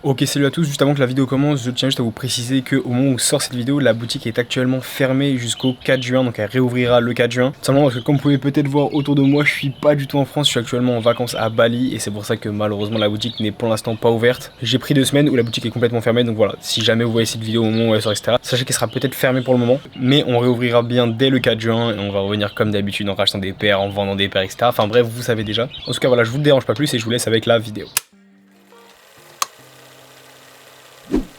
Ok, salut à tous, juste avant que la vidéo commence, je tiens juste à vous préciser qu'au moment où sort cette vidéo, la boutique est actuellement fermée jusqu'au 4 juin, donc elle réouvrira le 4 juin. Simplement parce que comme vous pouvez peut-être voir autour de moi, je suis pas du tout en France, je suis actuellement en vacances à Bali et c'est pour ça que malheureusement la boutique n'est pour l'instant pas ouverte. J'ai pris 2 semaines où la boutique est complètement fermée, donc voilà, si jamais vous voyez cette vidéo au moment où elle sort, etc., sachez qu'elle sera peut-être fermée pour le moment, mais on réouvrira bien dès le 4 juin et on va revenir comme d'habitude en rachetant des paires, en vendant des paires, etc. Enfin bref, vous savez déjà. En tout cas voilà, je vous dérange pas plus et je vous laisse avec la vidéo.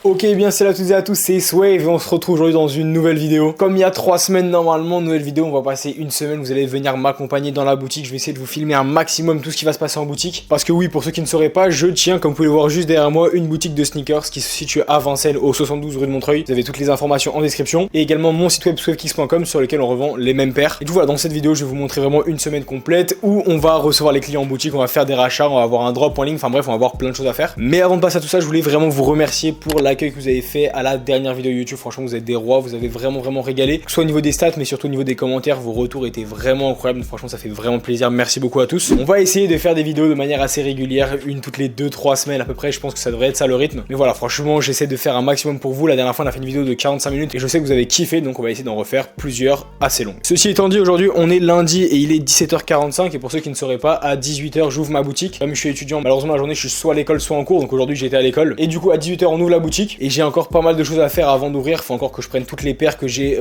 Ok, bien c'est là à toutes et à tous, c'est Swave et on se retrouve aujourd'hui dans une nouvelle vidéo. Comme il y a 3 semaines normalement, nouvelle vidéo, on va passer une semaine, vous allez venir m'accompagner dans la boutique. Je vais essayer de vous filmer un maximum tout ce qui va se passer en boutique. Parce que oui, pour ceux qui ne sauraient pas, je tiens, comme vous pouvez le voir juste derrière moi, une boutique de sneakers qui se situe à Vincennes au 72 rue de Montreuil. Vous avez toutes les informations en description. Et également mon site web swavekicks.com sur lequel on revend les mêmes paires. Et du coup voilà, dans cette vidéo, je vais vous montrer vraiment une semaine complète où on va recevoir les clients en boutique, on va faire des rachats, on va avoir un drop en ligne, enfin bref, on va avoir plein de choses à faire. Mais avant de passer à tout ça, je voulais vraiment vous remercier pour l'accueil que vous avez fait à la dernière vidéo YouTube. Franchement, vous êtes des rois, vous avez vraiment régalé, que ce soit au niveau des stats mais surtout au niveau des commentaires. Vos retours étaient vraiment incroyables, franchement ça fait vraiment plaisir, merci beaucoup à tous. On va essayer de faire des vidéos de manière assez régulière, une toutes les 2-3 semaines à peu près, je pense que ça devrait être ça le rythme. Mais voilà, franchement j'essaie de faire un maximum pour vous. La dernière fois on a fait une vidéo de 45 minutes et je sais que vous avez kiffé, donc on va essayer d'en refaire plusieurs assez longues. Ceci étant dit, aujourd'hui on est lundi et il est 17h45 et pour ceux qui ne sauraient pas, à 18h j'ouvre ma boutique. Comme je suis étudiant, malheureusement la journée je suis soit à l'école soit en cours, donc aujourd'hui j'étais à l'école et du coup à 18h on ouvre la boutique et j'ai encore pas mal de choses à faire avant d'ouvrir. Faut encore que je prenne toutes les paires que j'ai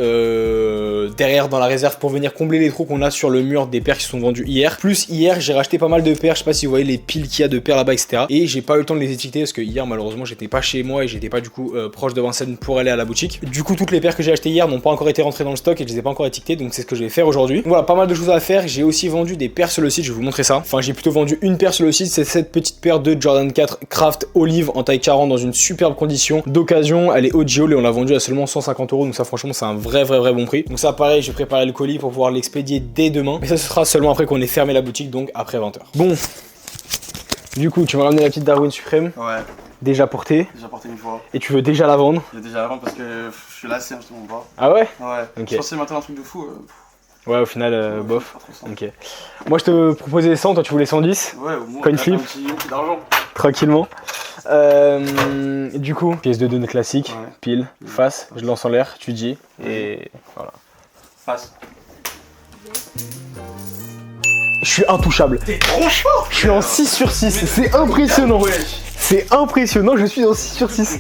derrière dans la réserve pour venir combler les trous qu'on a sur le mur des paires qui sont vendues hier. Plus hier j'ai racheté pas mal de paires, je sais pas si vous voyez les piles qu'il y a de paires là-bas, etc. Et j'ai pas eu le temps de les étiqueter parce que hier malheureusement j'étais pas chez moi et j'étais pas du coup proche de Vincennes pour aller à la boutique. Du coup toutes les paires que j'ai achetées hier n'ont pas encore été rentrées dans le stock et je les ai pas encore étiquetées, donc c'est ce que je vais faire aujourd'hui. Voilà, pas mal de choses à faire. J'ai aussi vendu des paires sur le site, je vais vous montrer ça. Enfin j'ai plutôt vendu une paire sur le site, c'est cette petite paire de Jordan 4 Craft Olive en taille 40 dans une superbe condition d'occasion. Elle est OG et on l'a vendue à seulement 150 €, donc ça franchement c'est un vrai bon prix. Donc ça pareil, j'ai préparé le colis pour pouvoir l'expédier dès demain, mais ça ce sera seulement après qu'on ait fermé la boutique, donc après 20h. Bon, du coup tu m'as ramené la petite Darwin Supreme. Ouais. Déjà portée. Déjà portée une fois. Et tu veux déjà la vendre? Je vais déjà la vendre parce que je suis lassé en ce moment pas. Ah ouais? Ouais. Ok. Je pensais maintenant un truc de fou. Ouais, au final, bof. Pas trop ça. Ok. Moi je te proposais 100, toi tu voulais 110. Ouais, au moins Coin un flip. petit d'argent. Tranquillement. Du coup, pièce de données classique, Ouais. pile, face, je lance en l'air, tu dis, et voilà. Face. Je suis intouchable. T'es trop fort. Je suis en 6 sur 6, c'est impressionnant. C'est impressionnant, je suis en 6 sur 6.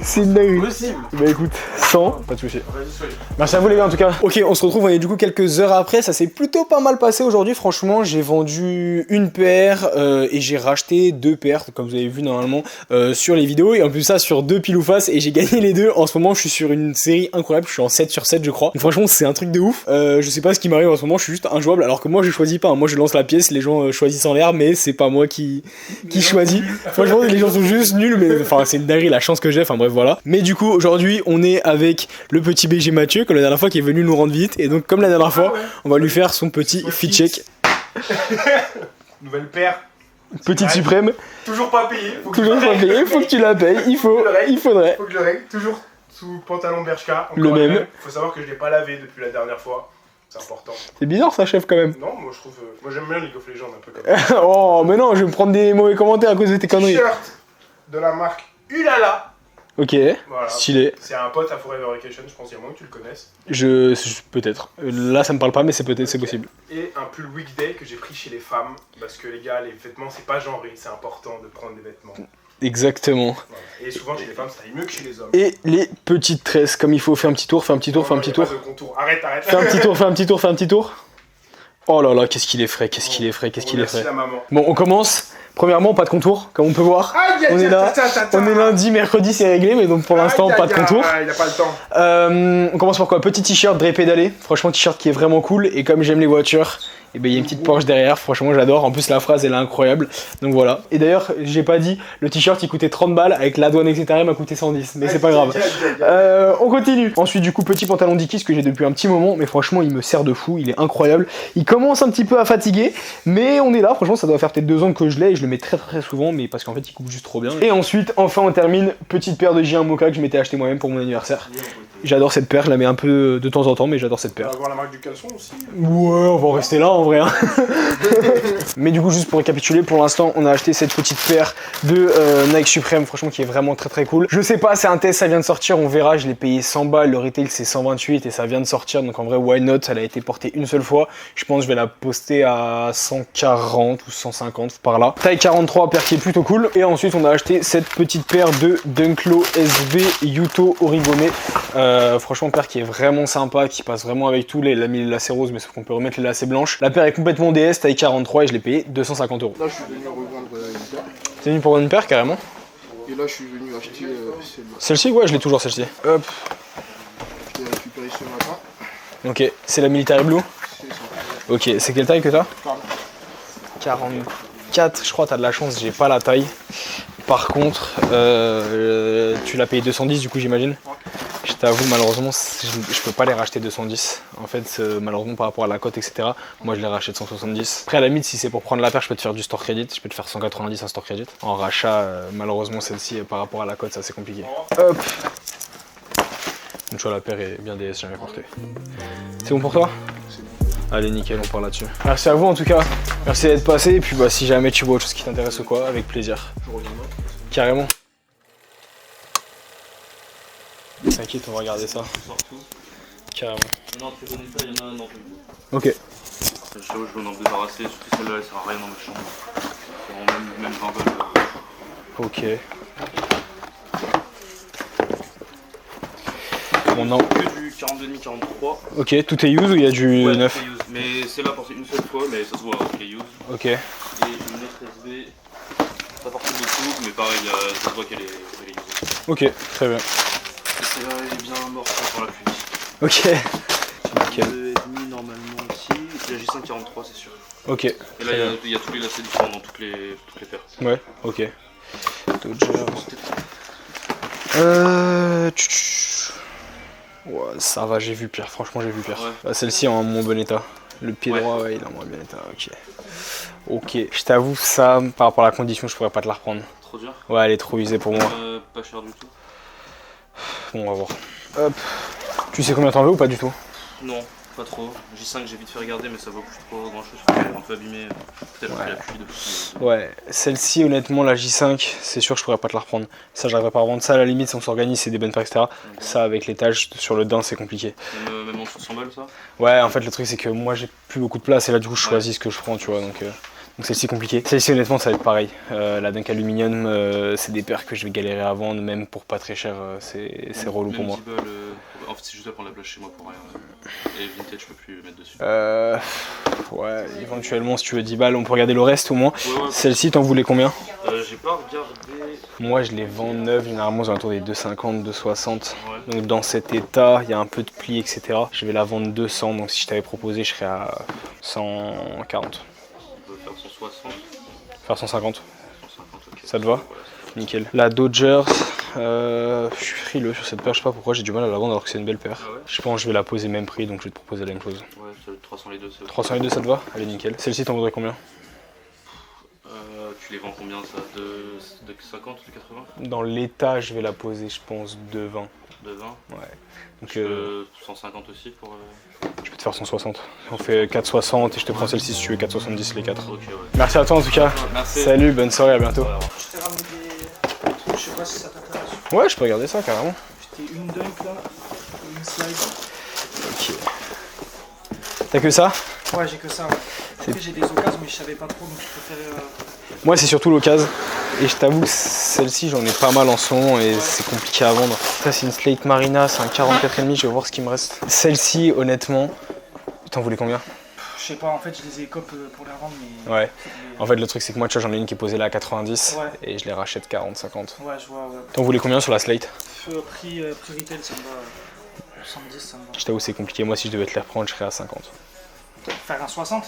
C'est une dinguerie. Possible. Bah écoute, 100, pas de soucis. Vas-y, soyez. Merci à vous les gars en tout cas. Ok, on se retrouve, on est du coup quelques heures après, ça s'est plutôt pas mal passé aujourd'hui, franchement j'ai vendu une paire et j'ai racheté 2 paires, comme vous avez vu normalement sur les vidéos, et en plus ça sur 2 pile ou face, et j'ai gagné les 2. En ce moment je suis sur une série incroyable, je suis en 7 sur 7 je crois, donc franchement c'est un truc de ouf. Je sais pas ce qui m'arrive en ce moment, je suis juste injouable, alors que moi je choisis pas, hein. Moi je lance la pièce, les gens choisissent en l'air, mais c'est pas moi qui choisis. Franchement les gens sont juste nuls, mais enfin c'est une dinguerie la chance que j'ai, enfin bref voilà. Mais du coup aujourd'hui on est avec le petit BG Mathieu, comme la dernière fois, qui est venu nous rendre visite, et donc comme la dernière fois, on va lui faire son petit fit check. Nouvelle paire. Petite suprême, Toujours pas payé. toujours pas payé, faut que tu la payes, il faudrait. Faut que je le règle. Toujours sous pantalon Bershka. Le même. Faut savoir que je l'ai pas lavé depuis la dernière fois. C'est important. C'est bizarre ça chef quand même. Non, moi je trouve. Moi j'aime bien League of Legends un peu comme ça. Oh mais non, je vais me prendre des mauvais commentaires à cause de tes conneries. T-shirt de la marque Ulala. Ok, Voilà. stylé. C'est un pote à Forever Vacation, je pense qu'il y a moins que tu le connaisses. Peut-être. Là ça me parle pas mais c'est possible. Et un pull weekday que j'ai pris chez les femmes. Parce que les gars, les vêtements c'est pas genré, c'est important de prendre des vêtements. Exactement. Voilà. Et souvent chez les femmes ça aille mieux que chez les hommes. Et les petites tresses, comme il faut, fais un petit tour, fais un petit tour. Pas de contour. Arrête. Fais un petit tour. Oh là là, qu'est-ce qu'il est frais. Merci la maman. Bon, on commence. Premièrement, pas de contour, comme on peut voir. On est là, on est lundi, mercredi, c'est réglé, mais donc pour l'instant, pas de contour. Il a pas le temps. On commence par quoi? Petit t-shirt Dre pédalé. Franchement, t-shirt qui est vraiment cool. Et comme j'aime les voitures, et ben il y a une petite Porsche derrière. Franchement, j'adore. En plus, la phrase elle est incroyable. Donc voilà. Et d'ailleurs, j'ai pas dit, le t-shirt il coûtait 30 balles avec la douane, etc. Il m'a coûté 110. Mais c'est pas grave. On continue. Ensuite, du coup, petit pantalon Dickies que j'ai depuis un petit moment. Mais franchement, il me sert de fou. Il est incroyable. Il commence un petit peu à fatiguer. Mais on est là. Franchement, ça doit faire peut-être 2 ans que je l'ai. Et je le mets très souvent. Mais parce qu'en fait, il coupe juste trop bien. Et ensuite, enfin, on termine. Petite paire de J1 Mocha que je m'étais acheté moi-même pour mon anniversaire. J'adore cette paire, je la mets un peu de temps en temps, mais j'adore cette On paire. va avoir la marque du caleçon aussi. Ouais, on va en rester là en vrai. Hein. Mais du coup, juste pour récapituler, pour l'instant, on a acheté cette petite paire de Nike Supreme, franchement, qui est vraiment très cool. Je sais pas, c'est un test, ça vient de sortir, on verra. Je l'ai payé 100 balles, le retail c'est 128 et ça vient de sortir. Donc en vrai, why not? Elle a été portée une seule fois. Je pense que je vais la poster à 140 ou 150 par là. Taille 43, paire qui est plutôt cool. Et ensuite, on a acheté cette petite paire de Dunklo SB Yuto Origome. Franchement, paire qui est vraiment sympa, qui passe vraiment avec tout. Là, il a mis les lacets roses, mais sauf qu'on peut remettre les lacets blanches. La paire est complètement DS, taille 43 et je l'ai payé 250 €. Là, je suis venu revendre une paire. T'es venu pour vendre une paire carrément? Et là, je suis venu acheter celle-là. Celle-ci, ouais, je l'ai toujours celle-ci. Hop, Je l'ai récupérée ce matin. ok. C'est la Military Blue? C'est ça. Ok, c'est quelle taille que t'as? 40. 44, je crois, t'as de la chance, j'ai pas la taille. Par contre, tu l'as payé 210 du coup, j'imagine? Ouais. Je t'avoue, malheureusement, je peux pas les racheter 210. En fait, malheureusement, par rapport à la cote, etc., moi je les rachète 170. Après, à la limite, si c'est pour prendre la paire, je peux te faire du store credit. Je peux te faire 190 en store credit. En rachat, malheureusement, celle-ci, par rapport à la cote, c'est assez compliqué. Hop! Une fois la paire est bien DS, jamais portée. C'est bon pour toi? Allez, nickel, on part là-dessus. Merci à vous en tout cas. Merci d'être passé. Et puis, bah, si jamais tu vois autre chose qui t'intéresse ou quoi, avec plaisir. Je reviendrai. Carrément. T'inquiète, on va regarder ça. Carrément. Non, très bon état, il y en a un dans tout. Ok. Je veux m'en débarrasser, surtout celle-là, elle sert à rien dans ma chambre. C'est vraiment même 20 balles. Ok. Bon, non. Que du 42,5, 43. Ok, tout est use ou il y a du Ouais, neuf? c'est use. Mais c'est là porté une seule fois, mais ça se voit qu'elle est use. Ok. Et une autre SB, pas portée beaucoup, mais pareil, ça se voit qu'elle est use. Ok, très bien. Et celle-là, elle est bien morte par la pluie. Ok. Nickel. 2,5 normalement aussi. La J543, c'est sûr. Ok. Et là, Très bien. il y a tous les lacets différents dans toutes les paires. Ouais, ok. Dodger. Ouais, ça va, j'ai vu pire, franchement j'ai vu pire. Ouais. Ah, celle-ci en moins bon état. Le pied Ouais. droit, ouais, il est en moins bon état, ok. Ok, je t'avoue, ça, par rapport à la condition, je pourrais pas te la reprendre. Trop dur. Ouais, elle est trop usée pour moi. Pas cher du tout. Bon, on va voir. Hop. Tu sais combien t'en veux ou pas du tout? Non, pas trop. J5, j'ai vite fait regarder, mais ça vaut plus trop grand chose. Elle est un peu abîmée. Peut-être Ouais. la pluie depuis. Ouais, celle-ci, honnêtement, la J5, c'est sûr que je pourrais pas te la reprendre. Ça, j'arriverai pas à revendre ça. À la limite, si on s'organise, c'est des bonnes paires, etc. Ça, avec les tâches sur le daim, c'est compliqué. Même en dessous de 100 balles, ça. Ouais, en fait, le truc, c'est que moi, j'ai plus beaucoup de place et là, du coup, je Ouais. choisis ce que je prends, tu vois. Donc celle-ci, compliquée. Celle-ci, honnêtement, ça va être pareil. La Dunk Aluminium, c'est des paires que je vais galérer à vendre, même pour pas très cher. C'est relou pour Même moi. 10 balles, en fait, c'est juste à prendre la place chez moi pour rien. Et vintage, je peux plus mettre dessus. Ouais, éventuellement, si tu veux 10 balles, on peut regarder le reste au moins. Ouais, Celle-ci, t'en voulais combien? j'ai pas regardé. Moi, je les vends neuves, généralement, aux alentours des 250, 260. Ouais. Donc, dans cet état, il y a un peu de plis, etc. Je vais la vendre 200, donc si je t'avais proposé, je serais à 140. On peut faire 160, Faire 150, 150, ok. ça te va? Voilà, Nickel. La Dodgers, je suis frileux sur cette paire, je sais pas pourquoi, j'ai du mal à la vendre alors que c'est une belle paire. Ah ouais? Je pense que je vais la poser même prix, donc je vais te proposer la même chose. Ouais, c'est 300 les deux, c'est 302, ça te va? Allez, nickel. Celle-ci, t'en voudrais combien? Tu les vends combien ça? De 50 ou de 80? Dans l'état, je vais la poser, je pense, 220. De 20? Ouais. Donc, 150 aussi pour. je peux te faire 160. On fait 460 et je te prends celle-ci si tu veux 470 les 4. Ok, ouais. Merci à toi en tout cas. Merci. Salut, bonne soirée, à bientôt. Voilà. Je t'ai ramené des trucs, je sais pas si ça t'intéresse. Ouais, je peux regarder ça carrément. J'étais une dunk là, et une slide. Ok. T'as que ça? Ouais, j'ai que ça. Ouais. Après, j'ai des occasions, mais je savais pas trop, donc je préférais. Moi, c'est surtout l'occasion. Et je t'avoue, celle-ci, j'en ai pas mal en ce moment et c'est compliqué à vendre. Ça, c'est une Slate Marina, c'est un 44,5, je vais voir ce qu'il me reste. Celle-ci, honnêtement, t'en voulais combien? Je sais pas, en fait, je les ai cop pour les revendre, mais. Ouais. En fait, le truc, c'est que moi, tu vois, j'en ai une qui est posée là à 90 Ouais. et je les rachète 40, 50. Ouais, je vois, ouais. T'en voulais combien sur la Slate? Prix retail, ça me va. 70, ça me va. Je t'avoue, c'est compliqué. Moi, si je devais te les reprendre, je serais à 50. Faire un 60?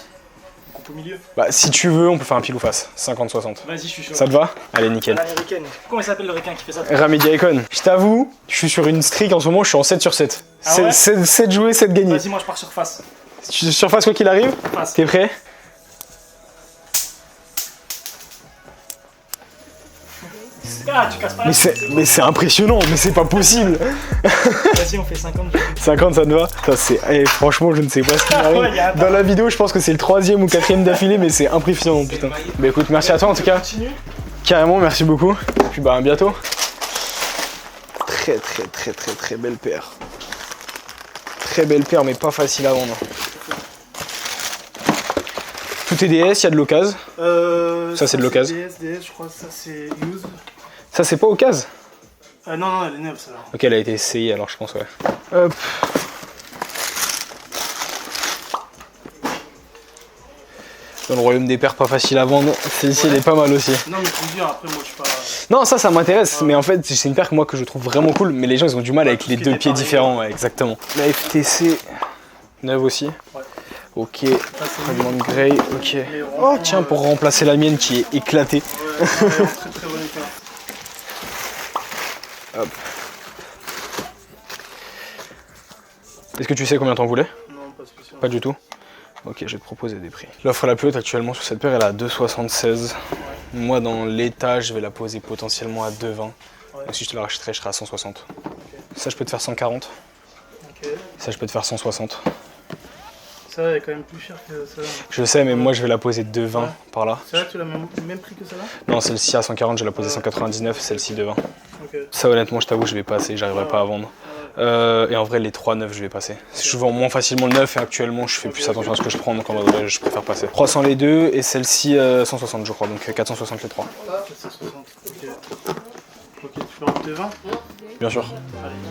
On coupe au milieu? Bah, si tu veux, on peut faire un pile ou face. 50-60. Vas-y, je suis chaud. Ça te va? Allez, nickel. L'américaine. Comment il s'appelle le requin qui fait ça? Ramedia Icon. Je t'avoue, je suis sur une streak en ce moment, je suis en 7 sur 7. Ah ouais 7 joués, 7 gagnés. Vas-y, moi je pars sur face. Tu surfaces quoi qu'il arrive? Face. T'es prêt? Ah, tu casses pas la Mais c'est impressionnant, mais c'est pas possible. Vas-y, on fait 50. 50 ça te va? Franchement je ne sais pas ce qui m'arrive. Ouais, Dans la vidéo je pense que c'est le 3e ou 4e d'affilée, mais c'est impressionnant putain. Bah écoute, merci à toi en tout cas. Continue. Carrément, merci beaucoup. Et puis bah à bientôt. Très belle paire. Très belle paire mais pas facile à vendre. Tout est DS, il y a de l'occasion. Ça, c'est de l'occasion. DS, je crois que ça c'est use. Ça c'est pas occasion? Non, elle est neuve celle-là. Ok, elle a été essayée alors je pense, ouais. Hop. Dans le royaume des paires pas facile à vendre, celle-ci elle est pas mal aussi. Non mais faut me dire, après moi je suis pas... Non ça m'intéresse, mais en fait c'est une paire que moi que je trouve vraiment cool, mais les gens ils ont du mal avec les deux pieds différents, ouais, exactement. La FTC, neuve aussi. Ouais. Ok, fragment de grey, ok. Oh tiens, pour remplacer la mienne qui est éclatée. Ouais, très bon état. Hop. Est-ce que tu sais combien t'en voulais? Non, pas spécialement. Pas du tout. Ok, je vais te proposer des prix. L'offre la plus haute actuellement sur cette paire, elle est à 2,76. Moi, dans l'état, je vais la poser potentiellement à 2,20. Donc si je te la rachèterais, je serai à 160. Okay. Ça, je peux te faire 140. Okay. Ça, je peux te faire 160. Ça, elle est quand même plus chère que celle-là. Je sais, mais moi, je vais la poser 2,20 par là. Celle-là, tu l'as même prix que celle-là? Non, celle-ci à 140, je vais la poser 199, celle-ci 2,20. Okay. Ça, honnêtement, je t'avoue, je vais passer, j'arriverai pas à vendre. Et en vrai, les 3 neufs, je vais passer. Je vends moins facilement le neuf et actuellement, je fais plus attention à ce que je prends, donc en vrai, je préfère passer. 300 les deux et celle-ci 160, je crois, donc 460 les 3. 460, ok. Ok, tu fais en 2,20? Bien sûr.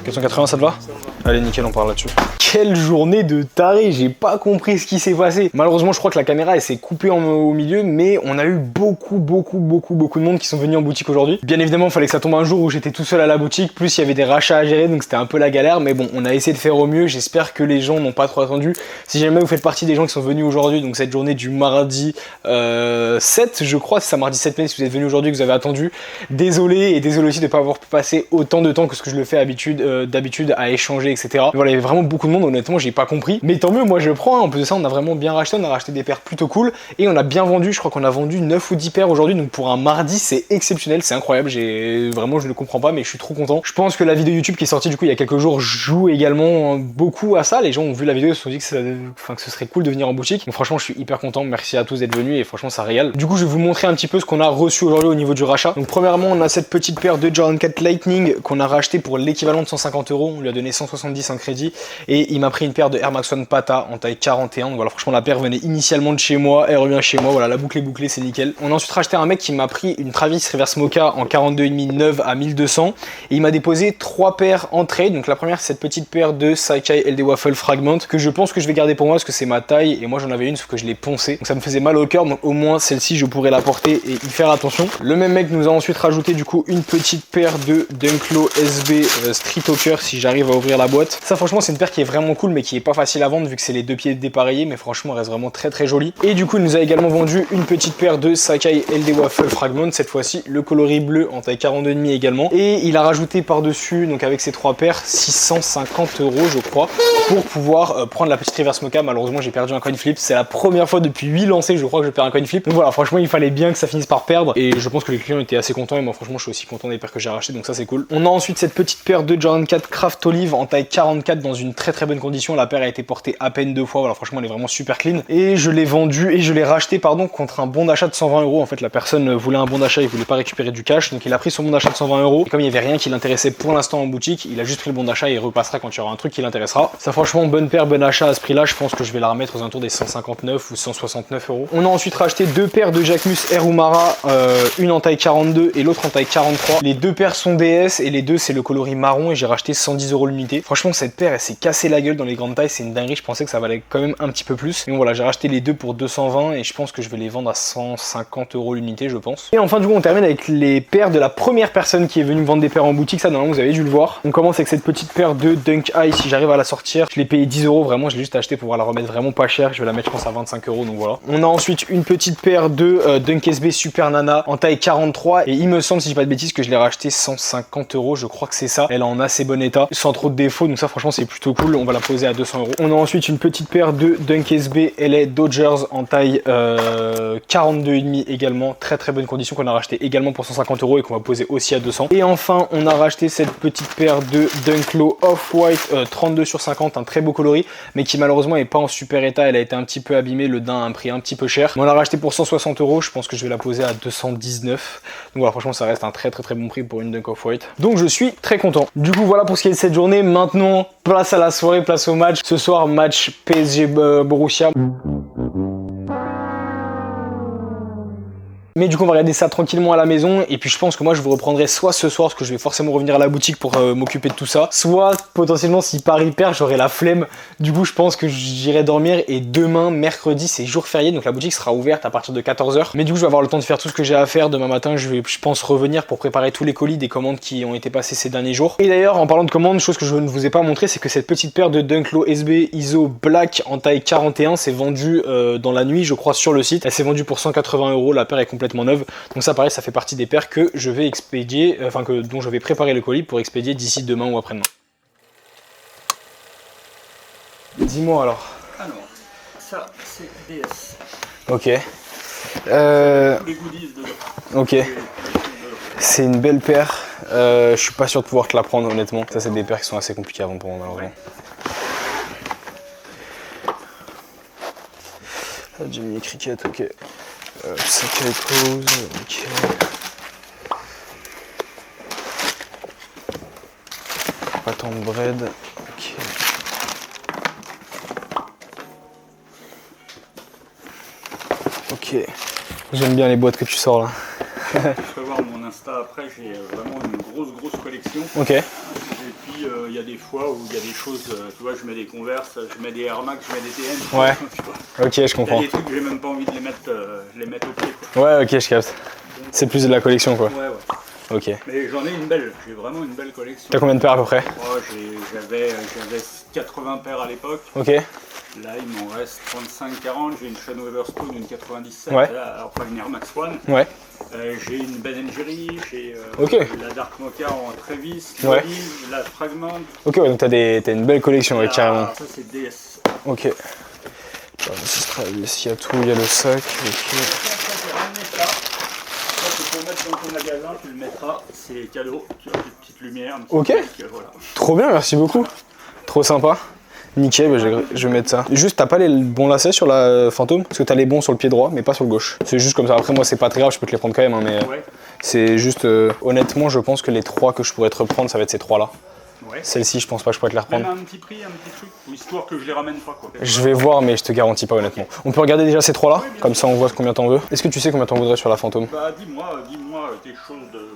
480, ça te va? Ça me va. Allez, nickel, on part là-dessus. Quelle journée de taré, j'ai pas compris ce qui s'est passé. Malheureusement, je crois que la caméra elle s'est coupée au milieu, mais on a eu beaucoup de monde qui sont venus en boutique aujourd'hui. Bien évidemment, il fallait que ça tombe un jour où j'étais tout seul à la boutique, plus il y avait des rachats à gérer, donc c'était un peu la galère, mais bon, on a essayé de faire au mieux. J'espère que les gens n'ont pas trop attendu. Si jamais vous faites partie des gens qui sont venus aujourd'hui, donc cette journée du mardi 7, je crois, c'est ça, mardi 7 mai, si vous êtes venus aujourd'hui, que vous avez attendu, désolé, et désolé aussi de ne pas avoir passé autant de temps que ce que je le fais d'habitude à échanger, etc. Mais voilà, il y avait vraiment beaucoup de monde, honnêtement, j'ai pas compris. Mais tant mieux, moi je le prends. En plus de ça, on a vraiment bien racheté, on a racheté des paires plutôt cool et on a bien vendu. Je crois qu'on a vendu 9 ou 10 paires aujourd'hui, donc pour un mardi, c'est exceptionnel, c'est incroyable. Vraiment, je ne comprends pas, mais je suis trop content. Je pense que la vidéo YouTube qui est sortie du coup il y a quelques jours joue également beaucoup à ça. Les gens ont vu la vidéo, ils se sont dit que ce serait cool de venir en boutique. Donc franchement, je suis hyper content. Merci à tous d'être venus et franchement, ça régale. Du coup, je vais vous montrer un petit peu ce qu'on a reçu aujourd'hui au niveau du rachat. Donc premièrement, on a cette petite paire de Jordan 4 Lightning qu'on a racheté pour l'équivalent de 150 €. On lui a donné 170 en crédit et il m'a pris une paire de Air Max One Pata en taille 41. Donc voilà, franchement, la paire venait initialement de chez moi, elle revient chez moi. Voilà, la boucle est bouclée, c'est nickel. On a ensuite racheté un mec qui m'a pris une Travis Reverse Mocha en 42,5 neuve à 1200 et il m'a déposé 3 paires en trade. Donc la première, c'est cette petite paire de Saikai LD Waffle Fragment que je pense que je vais garder pour moi parce que c'est ma taille et moi j'en avais une sauf que je l'ai poncée. Donc ça me faisait mal au cœur, donc au moins celle-ci je pourrais la porter et y faire attention. Le même mec nous a ensuite rajouté du coup une petite paire de Dunklo SB Street Hawker si j'arrive à ouvrir la boîte. Ça franchement c'est une paire qui est vraiment cool mais qui est pas facile à vendre vu que c'est les deux pieds dépareillés, mais franchement elle reste vraiment très jolie. Et du coup il nous a également vendu une petite paire de Saikai LD Waffle Fragment, cette fois-ci le coloris bleu en taille 42,5 également. Et il a rajouté par-dessus, donc avec ces 3 paires, 650 € je crois, pour pouvoir prendre la petite reverse mocha. Malheureusement j'ai perdu un coin flip, c'est la première fois depuis 8 lancers je crois que je perds un coin flip. Donc voilà, franchement il fallait bien que ça finisse par perdre et je pense que les clients étaient assez contents et moi franchement je suis aussi content des paires que j'ai rachetées, donc ça c'est cool. On a ensuite cette petite paire de Jordan 4 Craft Olive en taille 44 dans une très bonne condition. La paire a été portée à peine 2 fois, voilà, franchement elle est vraiment super clean et je l'ai vendue et je l'ai racheté pardon contre un bon d'achat de 120 €. En fait la personne voulait un bon d'achat, il voulait pas récupérer du cash, donc il a pris son bon d'achat de 120 € et comme il y avait rien qui l'intéressait pour l'instant en boutique, il a juste pris le bon d'achat et il repassera quand il y aura un truc qui l'intéressera. Ça franchement bonne paire, bon achat à ce prix là, je pense que je vais la remettre aux alentours des 159 ou 169 €. On a ensuite racheté 2 paires de Jacquemus Air Umara, une en taille 42 et l'autre en taille 43. Les deux paires sont DS et les deux c'est le coloris marron et j'ai racheté 110 € l'unité. Franchement cette paire elle s'est cassée la gueule dans les grandes tailles, c'est une dinguerie, je pensais que ça valait quand même un petit peu plus. Mais bon, voilà, j'ai racheté les deux pour 220 et je pense que je vais les vendre à 150 € l'unité je pense. Et enfin du coup on termine avec les paires de la première personne qui est venue me vendre des paires en boutique, ça normalement vous avez dû le voir. On commence avec cette petite paire de Dunk High, si j'arrive à la sortir, je l'ai payé 10 €, vraiment je l'ai juste acheté pour pouvoir la remettre vraiment pas cher, je vais la mettre je pense à 25 €, donc voilà. On a ensuite une petite paire de Dunk SB Super Nana en taille 43 et il me semble si je dis pas de bêtises que je l'ai racheté 150 €, je crois que c'est ça. Elle est en assez bon état, sans trop de défauts, donc ça franchement c'est plutôt cool. On va la poser à 200 €. On a ensuite une petite paire de Dunk SB LA Dodgers en taille 42,5 également, très très bonne condition, qu'on a racheté également pour 150 € et qu'on va poser aussi à 200. Et enfin on a racheté cette petite paire de Dunk Low Off-White 32/50, un très beau coloris, mais qui malheureusement est pas en super état. Elle a été un petit peu abîmée, le daim a un prix un petit peu cher. Mais on l'a racheté pour 160 €, je pense que je vais la poser à 219. Donc voilà, franchement ça reste un très bon prix pour une Dunk Off-White. Donc je suis très content. Du coup voilà pour ce qui est de cette journée. Maintenant place à la soirée, place au match. Ce soir match PSG Borussia. Mais du coup on va regarder ça tranquillement à la maison, et puis je pense que moi je vous reprendrai soit ce soir, parce que je vais forcément revenir à la boutique pour m'occuper de tout ça, soit potentiellement si Paris perd j'aurai la flemme. Du coup je pense que j'irai dormir, et demain mercredi c'est jour férié, donc la boutique sera ouverte à partir de 14 h. Mais du coup je vais avoir le temps de faire tout ce que j'ai à faire. Demain matin je pense revenir pour préparer tous les colis des commandes qui ont été passées ces derniers jours. Et d'ailleurs en parlant de commandes, chose que je ne vous ai pas montré, c'est que cette petite paire de Dunk Low SB ISO Black en taille 41 s'est vendue dans la nuit je crois sur le site. Elle s'est vendue pour 180 €, la paire est complètement neuve. Donc ça pareil, ça fait partie des paires que je vais expédier, dont je vais préparer le colis pour expédier d'ici demain ou après-demain. Dis-moi alors. Alors, ça c'est DS. Ok. Tous les goodies dedans. Ok. C'est une belle paire. Je suis pas sûr de pouvoir te la prendre honnêtement. Ça c'est des paires qui sont assez compliquées à vendre pour moi malheureusement. Ouais. Jimmy Cricket, ok. Sakai Pose, ok. Patent de bread, ok. Ok. J'aime bien les boîtes que tu sors là. Tu peux voir mon Insta après, j'ai vraiment une grosse collection. Ok. Et puis il y a des fois où il y a des choses, tu vois, je mets des Converse, je mets des Air Max, je mets des TN. Ouais. Tu vois. Ok, je Il y comprends. a des trucs que j'ai même pas envie de les mettre au pied. Quoi. Ouais, ok, je capte. C'est plus de la collection quoi. Ouais. Ok. Mais j'en ai une belle, j'ai vraiment une belle collection. T'as combien de paires à peu près? Moi j'avais 80 paires à l'époque. Ok. Là il m'en reste 35-40, j'ai une Sean Weatherspoon, une 97, Ouais. enfin une Air Max One. Ouais. J'ai une Ben Jerry, j'ai Ok. la Dark Mocha en Travis, Ouais. la Fragment. Ok, ouais, donc t'as une belle collection, ouais, carrément. Ça c'est DS. Ok. Ici il y a tout, il y a le sac. Ok. Ça c'est pour mettre dans ton magasin, tu le mettras, c'est cadeau, tu as des petites lumières. Ok. Voilà. Trop bien, merci beaucoup. Trop sympa. Nickel, bah, je vais mettre ça. Juste, t'as pas les bons lacets sur la Fantôme? Parce que t'as les bons sur le pied droit, mais pas sur le gauche. C'est juste comme ça. Après, moi, c'est pas très grave, je peux te les prendre quand même. Hein, mais Ouais. c'est juste, honnêtement, je pense que les trois que je pourrais te reprendre, ça va être ces trois-là. Ouais. Celle-ci, je pense pas que je pourrais te les Même reprendre. un petit prix, un petit truc, histoire que je les ramène pas quoi. Je vais voir, mais je te garantis pas, honnêtement. On peut regarder déjà ces trois-là, Oui, bien comme ça on voit combien t'en veux. Est-ce que tu sais combien t'en voudrais sur la Fantôme? Bah dis-moi quelque chose de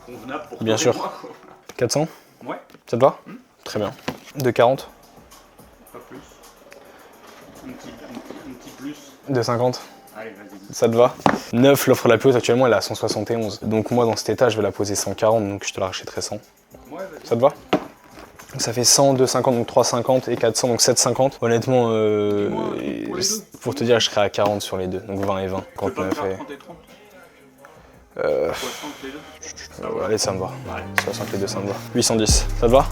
convenable pour Bien toi et sûr. moi, quoi. 400? Ouais, Ça te va? Très bien. De 40? pas plus. Un petit plus. De 50? Allez, vas-y. Ça te va? 9, l'offre la plus haute actuellement, elle est à 171. Donc moi, dans cet état, je vais la poser 140, donc je te la rachèterai 100. Ouais, vas-y. Ça te va? Donc ça fait 100, 250, donc 350 et 400, donc 750. Honnêtement, pour les deux. pour te dire, je serai à 40 sur les deux, donc 20 et 20. Tu peux pas me 59 faire et... 30 et 30 Euh, 60 les deux. Ça va. allez, ça me va. Ouais. 60 les deux, ça me va. 810, ça te va?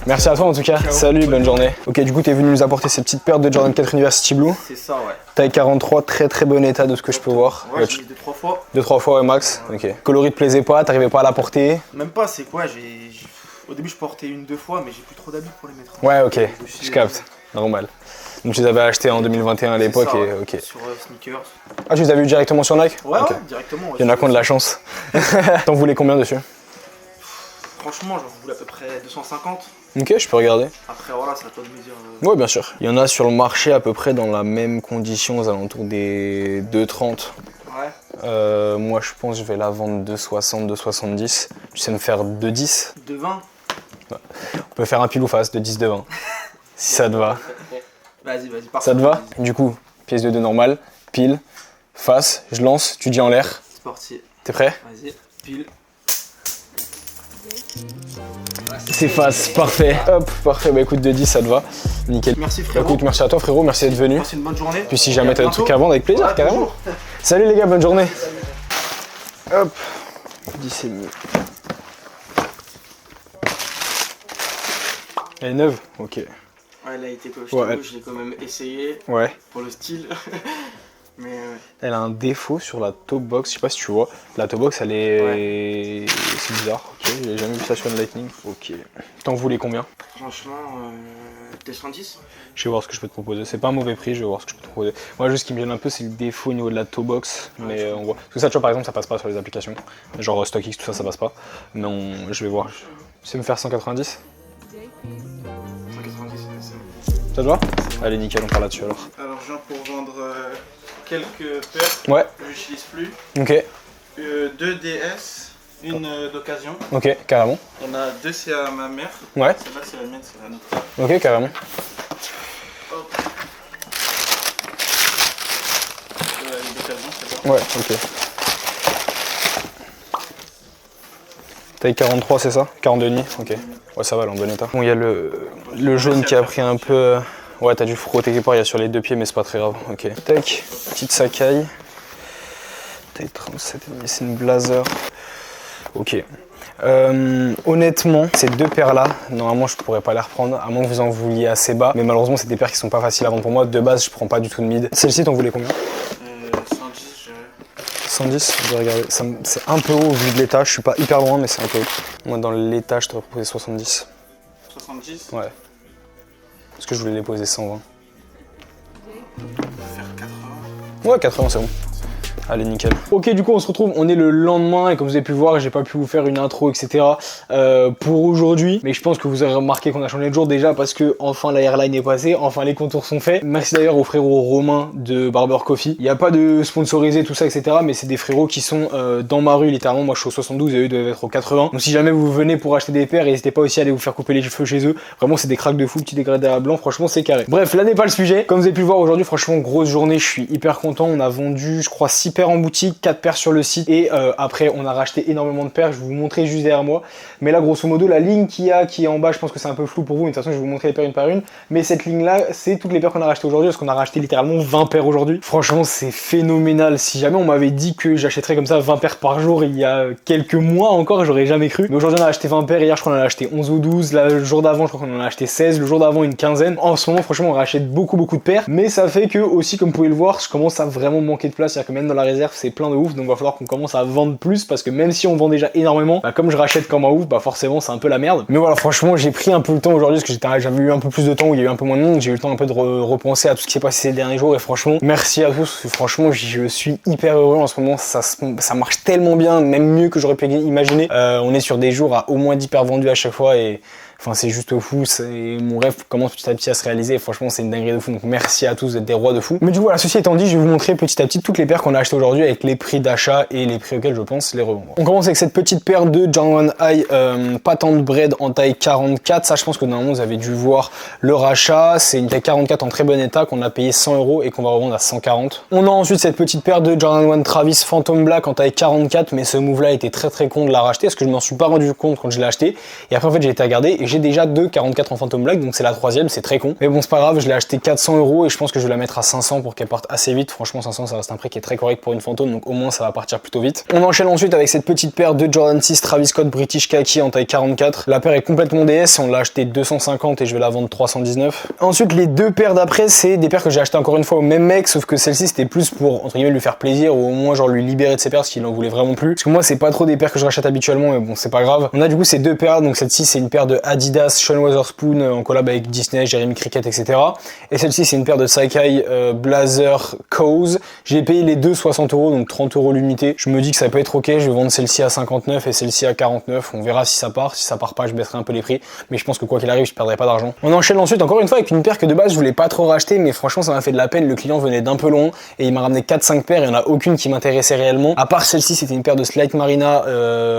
Merci à toi en tout cas. Salut, bonne journée. Ok, du coup, t'es venu nous apporter ces petites paires de Jordan 4 University Blue. C'est ça, ouais. Taille 43, très bon état de ce que je peux voir. Ouais, j'ai mis 2-3 fois. 2-3 fois, ouais, max. Ok. Coloris te plaisait pas, t'arrivais pas à la porter. Même pas, c'est quoi au début, je portais 1-2 fois, mais j'ai plus trop d'habits pour les mettre. Ouais, ok, je capte. Normal. Donc tu les avais achetés en 2021 à l'époque C'est ça, et ouais. ok. Sur sneakers. Ah, tu les avais eu directement sur Nike? Ouais, Ok. ouais, directement. Ouais, Il y en a qui ont de la chance. T'en voulais combien dessus? Franchement, j'en voulais à peu près 250. Ok, je peux regarder. Après, voilà, c'est à toi de me dire. Ouais, bien sûr. Il y en a sur le marché à peu près dans la même condition, aux alentours des 2,30. Ouais. Moi, je pense que je vais la vendre 2,60, 2,70. Tu sais me faire 2,10? 2,20. On peut faire un pile ou face, 2,10, 2,20. Si ça te va. Vas-y, parfait. Ça te va? Du coup, pièce de 2 normale, pile, face, je lance, tu dis en l'air. C'est parti. T'es prêt? Vas-y, pile. C'est face, parfait. Hop, parfait. Bah écoute, 2,10, ça te va. Nickel. Merci frérot. Écoute, merci à toi frérot, merci d'être venu. Passez une bonne journée. Puis si Et jamais à t'as des bientôt. trucs à vendre, avec plaisir, Ouais, carrément. toujours. Salut les gars, bonne journée. Hop, 10 et demi. Elle est neuve? Ok. Ouais, elle a été comme je l'ai quand même essayé Ouais. pour le style. Mais Elle a un défaut sur la top box, je sais pas si tu vois. La top box elle est. Ouais. C'est bizarre, ok. J'ai jamais vu ça sur une Lightning. Ok. T'en voulais combien? franchement, 210. Je vais voir ce que je peux te proposer. C'est pas un mauvais prix, je vais voir ce que je peux te proposer. Moi, juste ce qui me gêne un peu, c'est le défaut au niveau de la toe box. Mais on voit. Parce que ça, tu vois, par exemple, ça passe pas sur les applications. Genre StockX, tout ça, ça passe pas. Mais je vais voir. Tu sais me faire 190? 190, c'est Ça te va? Allez, nickel, on part là-dessus alors. Alors, je viens pour vendre quelques paires Ouais. que j'utilise plus. Ok. 2 DS, une d'occasion. Ok, carrément. Il y en a 2, c'est à ma mère. Ouais. Celle-là, c'est la mienne, c'est la nôtre. Ok, carrément. Hop. D'occasion, celle-là. Ouais, ok. Taille 43, c'est ça? 42,5, ok. Ouais, ça va, elle est en bon état. Bon, il y a le jaune qui a pris un peu. Ouais, t'as dû frotter quelque part, il y a sur les deux pieds, mais c'est pas très grave. Ok. Tac, petite Sakai. Taille 37,5, c'est une Blazer. Ok. Honnêtement, ces deux paires-là, normalement, je pourrais pas les reprendre, à moins que vous en vouliez assez bas. Mais malheureusement, c'est des paires qui sont pas faciles à vendre pour moi. De base, je prends pas du tout de mid. Celle-ci, t'en voulais combien? 110, je dirais. 110, je vais regarder. C'est un peu haut vu de l'état, je suis pas hyper loin, mais c'est un peu haut. Moi, dans l'état, je t'aurais proposé 70. 70? Ouais. Parce que je voulais les poser 120. On va faire 80. Ouais, 80, c'est bon. Allez, nickel. Ok, du coup, on se retrouve, on est le lendemain et comme vous avez pu voir, j'ai pas pu vous faire une intro, etc. Pour aujourd'hui. Mais je pense que vous avez remarqué qu'on a changé de jour déjà parce que enfin la airline est passée, enfin les contours sont faits. Merci d'ailleurs aux frérots Romain de Barber Coffee. Il n'y a pas de sponsorisé, tout ça, etc. Mais c'est des frérots qui sont dans ma rue, littéralement. Moi, je suis au 72 et eux doivent être au 80. Donc si jamais vous venez pour acheter des paires, n'hésitez pas aussi à aller vous faire couper les cheveux chez eux. Vraiment, c'est des cracks de fou, petits dégradés à blanc. Franchement, c'est carré. Bref, là n'est pas le sujet. Comme vous avez pu le voir aujourd'hui, franchement, grosse journée. Je suis hyper content. On a vendu, je crois, 6 paires en boutique, 4 paires sur le site et après on a racheté énormément de paires. Je vais vous montrer juste derrière moi, mais là grosso modo la ligne qui est en bas, je pense que c'est un peu flou pour vous, mais de toute façon je vais vous montrer les paires une par une, mais cette ligne là c'est toutes les paires qu'on a rachetées aujourd'hui parce qu'on a racheté littéralement 20 paires aujourd'hui. Franchement c'est phénoménal. Si jamais on m'avait dit que j'achèterais comme ça 20 paires par jour il y a quelques mois encore, j'aurais jamais cru. Mais aujourd'hui on a acheté 20 paires, hier je crois qu'on en a acheté 11 ou 12, le jour d'avant je crois qu'on en a acheté 16, le jour d'avant une quinzaine. En ce moment franchement on rachète beaucoup de paires, mais ça fait que aussi comme vous pouvez le voir je commence à vraiment manquer de place, c'est-à-dire que même dans la réserve c'est plein de ouf, donc va falloir qu'on commence à vendre plus parce que même si on vend déjà énormément, bah, comme je rachète comme un ouf, bah forcément c'est un peu la merde. Mais voilà, franchement j'ai pris un peu le temps aujourd'hui parce que j'avais eu un peu plus de temps où il y a eu un peu moins de monde, j'ai eu le temps un peu de repenser à tout ce qui s'est passé ces derniers jours et franchement merci à tous, franchement je suis hyper heureux en ce moment, ça marche tellement bien, même mieux que j'aurais pu imaginer. On est sur des jours à au moins 10 paires vendues à chaque fois et enfin c'est juste fou, mon rêve commence petit à petit à se réaliser et franchement c'est une dinguerie de fou, donc merci à tous, vous êtes des rois de fou. Mais du coup voilà, ceci étant dit, je vais vous montrer petit à petit toutes les paires qu'on a achetées aujourd'hui avec les prix d'achat et les prix auxquels je pense les revendre. On commence avec cette petite paire de Jordan 1 High Patent Bread en taille 44, ça je pense que normalement vous avez dû voir le rachat, c'est une taille 44 en très bon état qu'on a payé 100 € et qu'on va revendre à 140. On a ensuite cette petite paire de Jordan 1 Travis Phantom Black en taille 44, mais ce move là était très con de la racheter parce que je m'en suis pas rendu compte quand je l'ai acheté et après en fait j'ai été regarder et j'ai déjà 2,44 en Phantom Black, donc c'est la troisième, c'est très con. Mais bon, c'est pas grave, je l'ai acheté 400 € et je pense que je vais la mettre à 500 pour qu'elle parte assez vite. Franchement, 500, ça reste un prix qui est très correct pour une Phantom, donc au moins ça va partir plutôt vite. On enchaîne ensuite avec cette petite paire de Jordan 6 Travis Scott British Khaki en taille 44. La paire est complètement DS, on l'a acheté 250 et je vais la vendre 319. Ensuite, les deux paires d'après, c'est des paires que j'ai achetées encore une fois au même mec, sauf que celle-ci c'était plus pour, entre guillemets, lui faire plaisir ou au moins genre lui libérer de ses paires parce qu'il en voulait vraiment plus. Parce que moi, c'est pas trop des paires que je rachète habituellement, mais bon, c'est pas grave. On a du coup ces deux paires, donc celle-ci c'est une paire de Adidas Sean Wotherspoon en collab avec Disney, Jeremy Cricket, etc. Et celle-ci c'est une paire de Sakai Blazer Cause. J'ai payé les deux 60 €, donc 30 € l'unité. Je me dis que ça peut être ok, je vais vendre celle-ci à 59 et celle-ci à 49. On verra si ça part pas, je baisserai un peu les prix. Mais je pense que quoi qu'il arrive, je perdrai pas d'argent. On enchaîne ensuite encore une fois avec une paire que de base je voulais pas trop racheter, mais franchement ça m'a fait de la peine. Le client venait d'un peu loin et il m'a ramené 4-5 paires et il n'y en a aucune qui m'intéressait réellement. À part celle-ci, c'était une paire de Slight Marina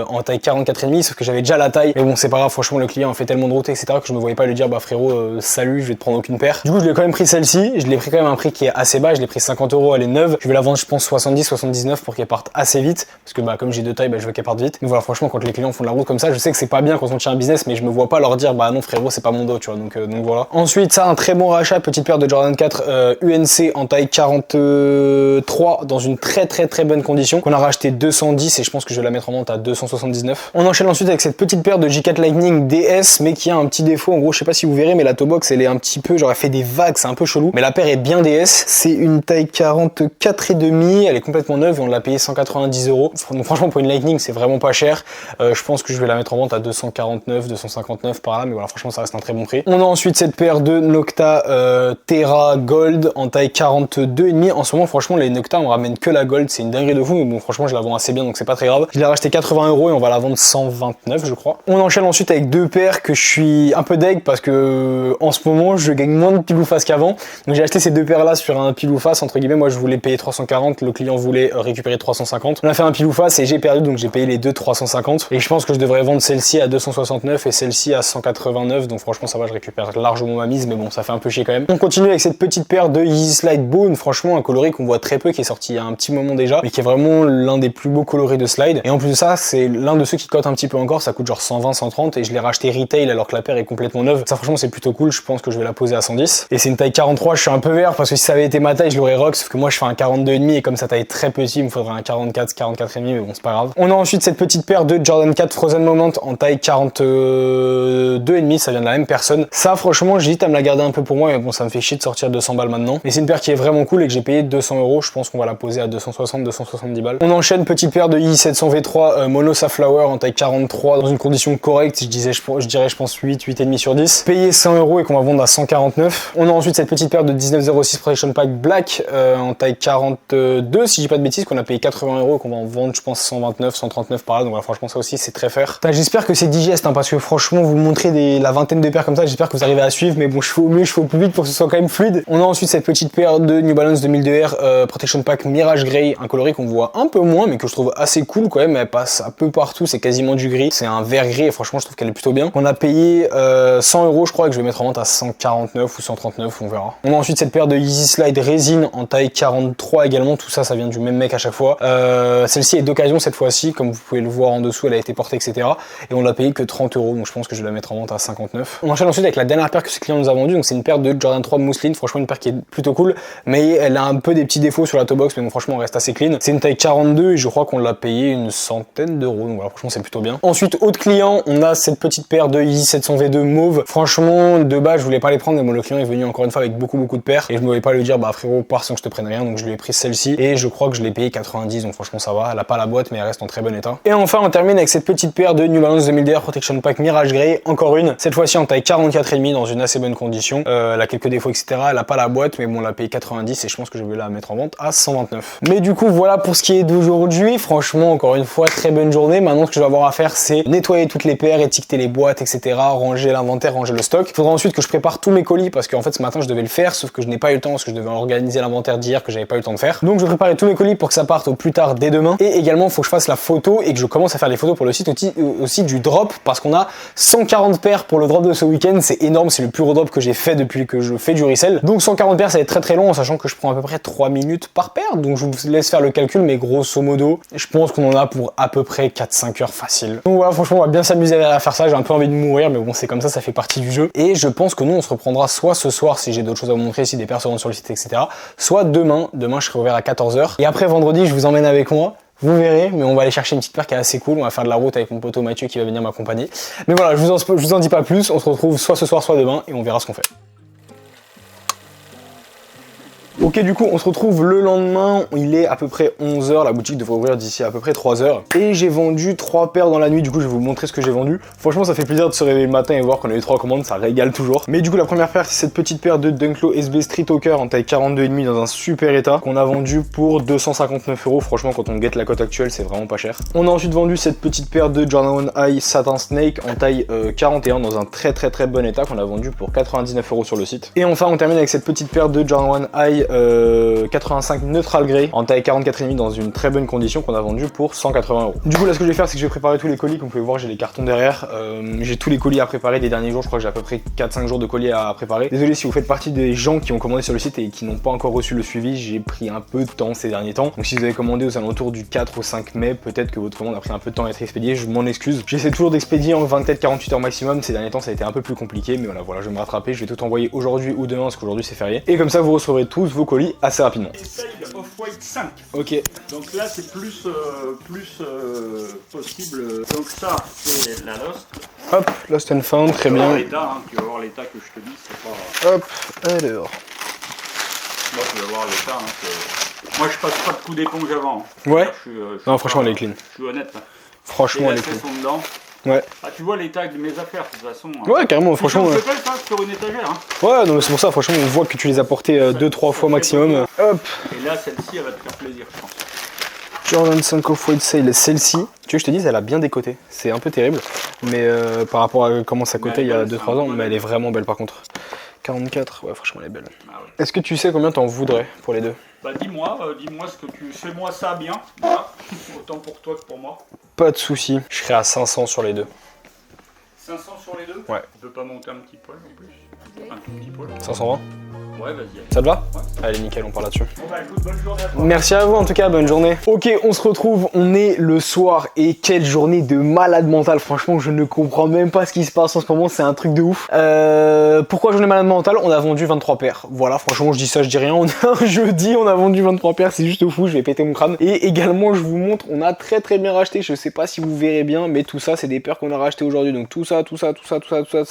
en taille 44,5, sauf que j'avais déjà la taille. Mais bon, c'est pas grave, franchement, le client a fait tellement de route, etc. que je me voyais pas lui dire, bah frérot, salut, je vais te prendre aucune paire. Du coup, je l'ai quand même pris celle-ci. Je l'ai pris quand même un prix qui est assez bas. Je l'ai pris 50 €, elle est neuve. Je vais la vendre, je pense, 70-79 pour qu'elle parte assez vite. Parce que bah, comme j'ai deux tailles, bah, je veux qu'elle parte vite. Donc voilà, franchement, quand les clients font de la route comme ça, je sais que c'est pas bien quand on tient un business, mais je me vois pas leur dire, bah non, frérot, c'est pas mon dos, tu vois. Donc voilà. Ensuite, ça, un très bon rachat, petite paire de Jordan 4 UNC en taille 43 dans une très bonne condition. Qu'on a racheté 210 et je pense que je vais la mettre en vente à 279. On enchaîne ensuite avec cette petite paire de J4 Lightning DS DS, mais qui a un petit défaut. En gros, je sais pas si vous verrez, mais la toe box elle est un petit peu, genre elle fait des vagues, c'est un peu chelou. Mais la paire est bien DS. C'est une taille 44,5. Elle est complètement neuve et on l'a payé 190 €. Donc franchement, pour une Lightning, c'est vraiment pas cher. Je pense que je vais la mettre en vente à 249, 259 par là, mais voilà, franchement, ça reste un très bon prix. On a ensuite cette paire de Nocta Terra Gold en taille 42,5. En ce moment, franchement, les Nocta, on ramène que la Gold, c'est une dinguerie de fou, mais bon, franchement, je la vends assez bien, donc c'est pas très grave. Je l'ai racheté 80 € et on va la vendre 129, je crois. On enchaîne ensuite avec deux paires que je suis un peu deg parce que en ce moment, je gagne moins de pile ou face qu'avant. Donc j'ai acheté ces deux paires là sur un pile ou face, entre guillemets. Moi, je voulais payer 340, le client voulait récupérer 350. On a fait un pile ou face et j'ai perdu, donc j'ai payé les deux 350. Et je pense que je devrais vendre celle-ci à 269 et celle-ci à 189. Donc franchement, ça va, je récupère largement ma mise, mais bon, ça fait un peu chier quand même. On continue avec cette petite paire de Yeezy Slide Bone, franchement un coloris qu'on voit très peu, qui est sorti il y a un petit moment déjà, mais qui est vraiment l'un des plus beaux coloris de slide. Et en plus de ça, c'est l'un de ceux qui cote un petit peu encore, ça coûte genre 120, 130 et je l'ai racheté retail alors que la paire est complètement neuve. Ça franchement c'est plutôt cool, je pense que je vais la poser à 110. Et c'est une taille 43, je suis un peu vert parce que si ça avait été ma taille, je l'aurais rock, sauf que moi je fais un 42,5 et comme sa taille est très petit, il me faudrait un 44, 44,5, mais bon c'est pas grave. On a ensuite cette petite paire de Jordan 4 Frozen Moment en taille 42,5, ça vient de la même personne. Ça franchement j'hésite à me la garder un peu pour moi, mais bon ça me fait chier de sortir 200 balles maintenant. Mais c'est une paire qui est vraiment cool et que j'ai payé 200 €, je pense qu'on va la poser à 260, 270 balles. On enchaîne, petite paire de Yeezy 700 V3 Mono Safflower en taille 43 dans une condition correcte, je dirais je pense 8,5 sur 10. Payé 100 € et qu'on va vendre à 149. On a ensuite cette petite paire de 1906 Protection Pack Black en taille 42 si je dis pas de bêtises, qu'on a payé 80 € et qu'on va en vendre je pense 129, 139 par là. Donc voilà, franchement ça aussi c'est très fair. J'espère que c'est digeste parce que franchement vous montrez la vingtaine de paires comme ça, j'espère que vous arrivez à suivre, mais bon je fais au mieux, je fais au plus vite pour que ce soit quand même fluide. On a ensuite cette petite paire de New Balance 2002R Protection Pack Mirage Grey, un coloris qu'on voit un peu moins mais que je trouve assez cool quand même. Elle passe un peu partout, c'est quasiment du gris, c'est un vert gris et franchement je trouve qu'elle est plutôt bien. On a payé 100 € je crois, et que je vais mettre en vente à 149 ou 139, on verra. On a ensuite cette paire de Yeezy Slide Résine en taille 43 également, tout ça ça vient du même mec à chaque fois. Celle-ci est d'occasion cette fois-ci, comme vous pouvez le voir en dessous, elle a été portée etc. Et on l'a payé que 30 €, donc je pense que je vais la mettre en vente à 59. On enchaîne ensuite avec la dernière paire que ce client nous a vendue, donc c'est une paire de Jordan 3 mousseline, franchement une paire qui est plutôt cool, mais elle a un peu des petits défauts sur la toe box, mais bon franchement on reste assez clean. C'est une taille 42 et je crois qu'on l'a payé une centaine d'euros, donc voilà, franchement c'est plutôt bien. Ensuite, autre client, on a cette petite paire de Yeezy 700 V2 mauve. Franchement, de base je voulais pas les prendre, mais bon, le client est venu encore une fois avec beaucoup de paires et je ne voulais pas lui dire bah frérot pars sans que je te prenne rien, donc je lui ai pris celle-ci et je crois que je l'ai payé 90, donc franchement ça va. Elle a pas la boîte mais elle reste en très bon état. Et enfin on termine avec cette petite paire de New Balance 2002R Protection Pack Mirage Grey, encore une, cette fois-ci en taille 44,5 dans une assez bonne condition. Elle a quelques défauts etc, elle a pas la boîte mais bon on l'a payé 90 et je pense que je vais la mettre en vente à 129. Mais du coup voilà pour ce qui est d'aujourd'hui. Franchement encore une fois très bonne journée. Maintenant ce que je vais avoir à faire c'est nettoyer toutes les paires, étiqueter les boîtes etc, ranger l'inventaire, ranger le stock. Il faudra ensuite que je prépare tous mes colis parce qu'en fait ce matin je devais le faire sauf que je n'ai pas eu le temps parce que je devais organiser l'inventaire d'hier que j'avais pas eu le temps de faire. Donc je vais préparer tous mes colis pour que ça parte au plus tard dès demain et également il faut que je fasse la photo et que je commence à faire les photos pour le site aussi du drop parce qu'on a 140 paires pour le drop de ce week-end. C'est énorme, c'est le plus gros drop que j'ai fait depuis que je fais du resell. Donc 140 paires ça va être très long en sachant que je prends à peu près 3 minutes par paire, donc je vous laisse faire le calcul mais grosso modo je pense qu'on en a pour à peu près 4-5 heures facile. Donc voilà, franchement on va bien s'amuser à faire ça, j'ai un peu envie de mourir mais bon c'est comme ça fait partie du jeu et je pense que nous on se reprendra soit ce soir si j'ai d'autres choses à vous montrer, si des personnes rentrent sur le site etc, soit demain je serai ouvert à 14 h et après vendredi je vous emmène avec moi. Vous verrez, mais on va aller chercher une petite paire qui est assez cool. On va faire de la route avec mon poteau Mathieu qui va venir m'accompagner. Mais voilà, je vous en dis pas plus. On se retrouve soit ce soir, soit demain et on verra ce qu'on fait. Ok, du coup on se retrouve le lendemain, il est à peu près 11 h, la boutique devrait ouvrir d'ici à peu près 3 h et j'ai vendu 3 paires dans la nuit. Du coup je vais vous montrer ce que j'ai vendu. Franchement ça fait plaisir de se réveiller le matin et voir qu'on a eu 3 commandes, ça régale toujours. Mais du coup la première paire c'est cette petite paire de Dunklo SB Street Hawker en taille 42,5 dans un super état qu'on a vendu pour 259 €. Franchement quand on guette la cote actuelle c'est vraiment pas cher. On a ensuite vendu cette petite paire de Jordan 1 High Satin Snake en taille 41 dans un très bon état qu'on a vendu pour 99 € sur le site. Et enfin on termine avec cette petite paire de Jordan 1 High 85 Neutral Grey en taille 44,5 dans une très bonne condition qu'on a vendu pour 180 €. Du coup là ce que je vais faire c'est que je vais préparer tous les colis. Comme vous pouvez voir j'ai les cartons derrière, j'ai tous les colis à préparer des derniers jours. Je crois que j'ai à peu près 4-5 jours de colis à préparer. Désolé si vous faites partie des gens qui ont commandé sur le site et qui n'ont pas encore reçu le suivi, j'ai pris un peu de temps ces derniers temps. Donc si vous avez commandé aux alentours du 4 au 5 mai, peut-être que votre commande a pris un peu de temps à être expédiée, je m'en excuse. J'essaie toujours d'expédier en 24-48 heures maximum. Ces derniers temps ça a été un peu plus compliqué, mais voilà, je vais me rattraper, je vais tout envoyer aujourd'hui ou demain parce qu'aujourd'hui c'est férié. Et comme ça vous recevrez tous vos colis assez rapidement. Essaye le Off-White 5. Ok. Donc là c'est plus possible. Donc ça c'est la Lost. Hop, Lost and Found, très Tu vas voir bien. l'état, hein, tu vas voir l'état que je te dis, c'est pas... Hop, alors. Là, tu vas voir l'état, hein, moi je passe pas de coup d'éponge avant. Hein. Ouais. Je suis Non, franchement, elle est clean. Je suis honnête. Hein. Franchement, elle Les est clean. lacets sont dedans. Ouais. Ah, tu vois l'état de mes affaires, de toute façon. Hein. Ouais, carrément, Si franchement. je fais pas le tas sur une étagère. Hein. Ouais, non, mais c'est pour ça, franchement, on voit que tu les as portés 2-3 fois maximum. Hop, Et là, celle-ci, elle va te faire plaisir, je pense. Jordan 5 Off-White Sale, celle-ci, tu veux que je te dise, elle a bien décoté. C'est un peu terrible, mais par rapport à comment ça cotait il y a 2-3 ans, mais elle est vraiment belle par contre. 44, ouais, franchement, elle est belle. Ah ouais. Est-ce que tu sais combien t'en voudrais pour les deux? Bah dis-moi ce que tu... Fais-moi ça bien, voilà. Autant pour toi que pour moi. Pas de soucis, je serai à 500 sur les deux. 500 sur les deux. Ouais. Tu peux pas monter un petit poil en plus? Un tout petit poil. 520? Ouais, vas-y. Ça te va? Ouais. Allez, nickel, on part là-dessus. Bon bah écoute, bonne journée à toi. Merci à vous en tout cas, bonne journée. Ok, on se retrouve, on est le soir et quelle journée de malade mental. Franchement, je ne comprends même pas ce qui se passe en ce moment, c'est un truc de ouf. Pourquoi journée malade mentale? On a vendu 23 paires. Voilà, franchement, je dis ça, je dis rien. On est un jeudi, on a vendu 23 paires, c'est juste fou, je vais péter mon crâne. Et également, je vous montre, on a très bien racheté. Je sais pas si vous verrez bien, mais tout ça, c'est des paires qu'on a racheté aujourd'hui. Donc tout ça,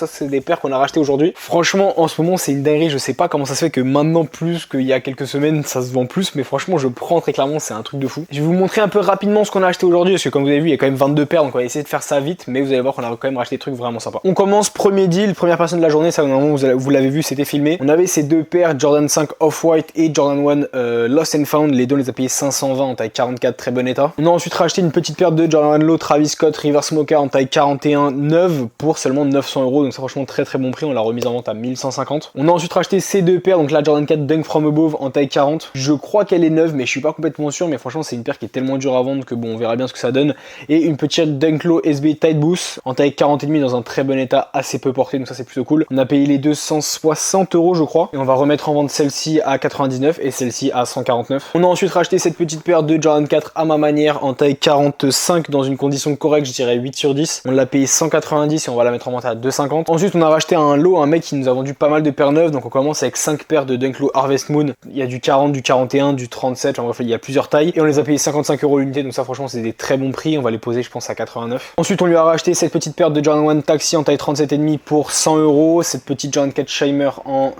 c'est des paires qu'on a racheté aujourd'hui. Franchement, en ce moment, c'est une dinguerie. Je sais pas comment ça se fait que maintenant, plus qu'il y a quelques semaines, ça se vend plus, mais franchement, je prends très clairement, c'est un truc de fou. Je vais vous montrer un peu rapidement ce qu'on a acheté aujourd'hui, parce que comme vous avez vu, il y a quand même 22 paires, donc on va essayer de faire ça vite, mais vous allez voir qu'on a quand même racheté des trucs vraiment sympas. On commence, premier deal, première personne de la journée, ça normalement vous l'avez vu, c'était filmé. On avait ces deux paires, Jordan 5 Off-White et Jordan 1 Lost and Found, les deux on les a payés 520 en taille 44, très bon état. On a ensuite racheté une petite paire de Jordan 1 Low Travis Scott River Smoker en taille 41 neuve pour seulement 900 €, donc c'est franchement très bon prix, on l'a remise en vente à 1150. On a ensuite racheté ces deux paires, donc la Jordan 4 Dunk From Above en taille 40. Je crois qu'elle est neuve, mais je suis pas complètement sûr. Mais franchement, c'est une paire qui est tellement dure à vendre que bon, on verra bien ce que ça donne. Et une petite Dunk Low SB Tight Boost en taille 40,5 dans un très bon état, assez peu porté. Donc ça, c'est plutôt cool. On a payé les 260 €, je crois. Et on va remettre en vente celle-ci à 99 et celle-ci à 149. On a ensuite racheté cette petite paire de Jordan 4 à ma manière en taille 45 dans une condition correcte, je dirais 8 sur 10. On l'a payé 190 et on va la mettre en vente à 250. Ensuite, on a racheté un lot, un mec qui nous a vendu pas mal de paires neuves. Donc on commence avec 5 paires de Dunk Low Harvest Moon. Il y a du 40, du 41, du 37, en bref, il y a plusieurs tailles. Et on les a payés 55 € l'unité, donc ça franchement c'est des très bons prix. On va les poser je pense à 89. Ensuite on lui a racheté cette petite paire de Jordan 1 Taxi en taille 37,5 pour 100 €. Cette petite Jordan 4 Shimer en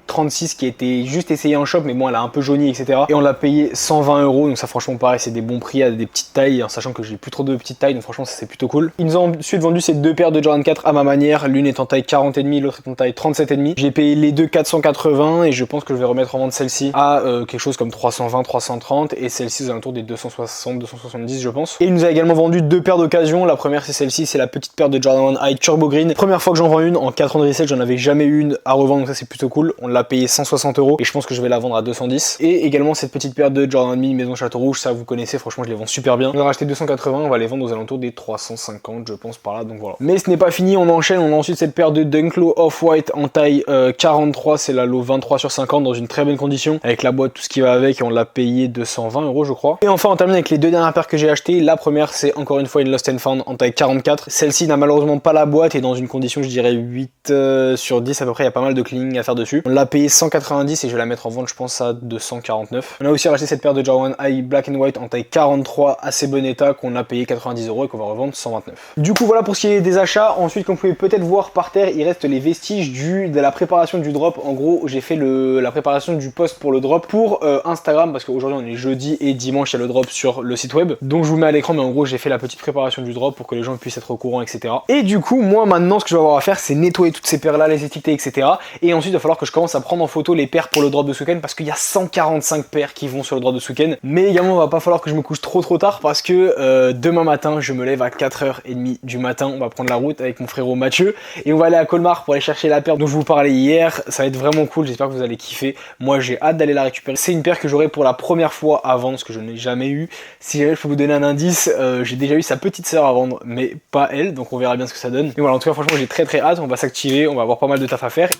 36 qui était juste essayée en shop, mais bon elle a un peu jauni etc. Et on l'a payé 120 €, donc ça franchement pareil c'est des bons prix à des petites tailles, en sachant que j'ai plus trop de petites tailles, donc franchement ça c'est plutôt cool. Ils nous ont ensuite vendu ces deux paires de Jordan 4 à ma manière, l'une est en taille 40,5, l'autre est en taille 37,5. J'ai payé les deux 480 et je pense que je vais remettre en vente celle-ci à quelque chose comme 320, 330 et celle-ci aux alentours des 260, 270 je pense. Et il nous a également vendu deux paires d'occasion. La première c'est celle-ci, c'est la petite paire de Jordan 1 High Turbo Green. Première fois que j'en vends une, en 4 ans de resell j'en avais jamais eu une à revendre, donc ça c'est plutôt cool. On l'a payé 160 € et je pense que je vais la vendre à 210. Et également cette petite paire de Jordan Mini Maison Château Rouge, ça vous connaissez, franchement je les vends super bien. On a racheté 280, on va les vendre aux alentours des 350 je pense par là, donc voilà. Mais ce n'est pas fini, on enchaîne, on a ensuite cette paire de Dunk Low Off-White en taille 43, c'est la Low 23 sur 50 dans une très bonne condition, avec la boîte, tout ce qui va avec, et on l'a payé 220 € je crois. Et enfin on termine avec les deux dernières paires que j'ai achetées. La première c'est encore une fois une Lost and Found en taille 44. Celle-ci n'a malheureusement pas la boîte et dans une condition je dirais 8 sur 10 à peu près, il y a pas mal de cleaning à faire dessus. On l'a payé 190 et je vais la mettre en vente je pense à 249. On a aussi racheté cette paire de Jordan High Black and White en taille 43 assez bon état qu'on a payé 90 € et qu'on va revendre 129. Du coup voilà pour ce qui est des achats. Ensuite comme vous pouvez peut-être voir par terre, il reste les vestiges de la préparation du drop. En gros j'ai fait la préparation du post pour le drop pour Instagram, parce qu'aujourd'hui on est jeudi et dimanche il y a le drop sur le site web, donc je vous mets à l'écran, mais en gros j'ai fait la petite préparation du drop pour que les gens puissent être au courant etc. Et du coup moi maintenant ce que je vais avoir à faire c'est nettoyer toutes ces paires là, les étiqueter etc. Et ensuite il va falloir que je commence à prendre en photo les paires pour le drop de ce week-end, parce qu'il y a 145 paires qui vont sur le drop de ce week-end. Mais également il va pas falloir que je me couche trop tard, parce que demain matin je me lève à 4h30 du matin. On va prendre la route avec mon frérot Mathieu et on va aller à Colmar pour aller chercher la paire dont je vous parlais hier. Ça va être vraiment cool, j'espère que vous allez kiffer. Moi j'ai hâte d'aller la récupérer. C'est une paire que j'aurai pour la première fois à vendre, ce que je n'ai jamais eu. Si jamais je peux vous donner un indice, j'ai déjà eu sa petite sœur à vendre, mais pas elle, donc on verra bien ce que ça donne. Mais voilà, en tout cas franchement j'ai très hâte, on va s'activer, on va avoir pas mal de taf à faire.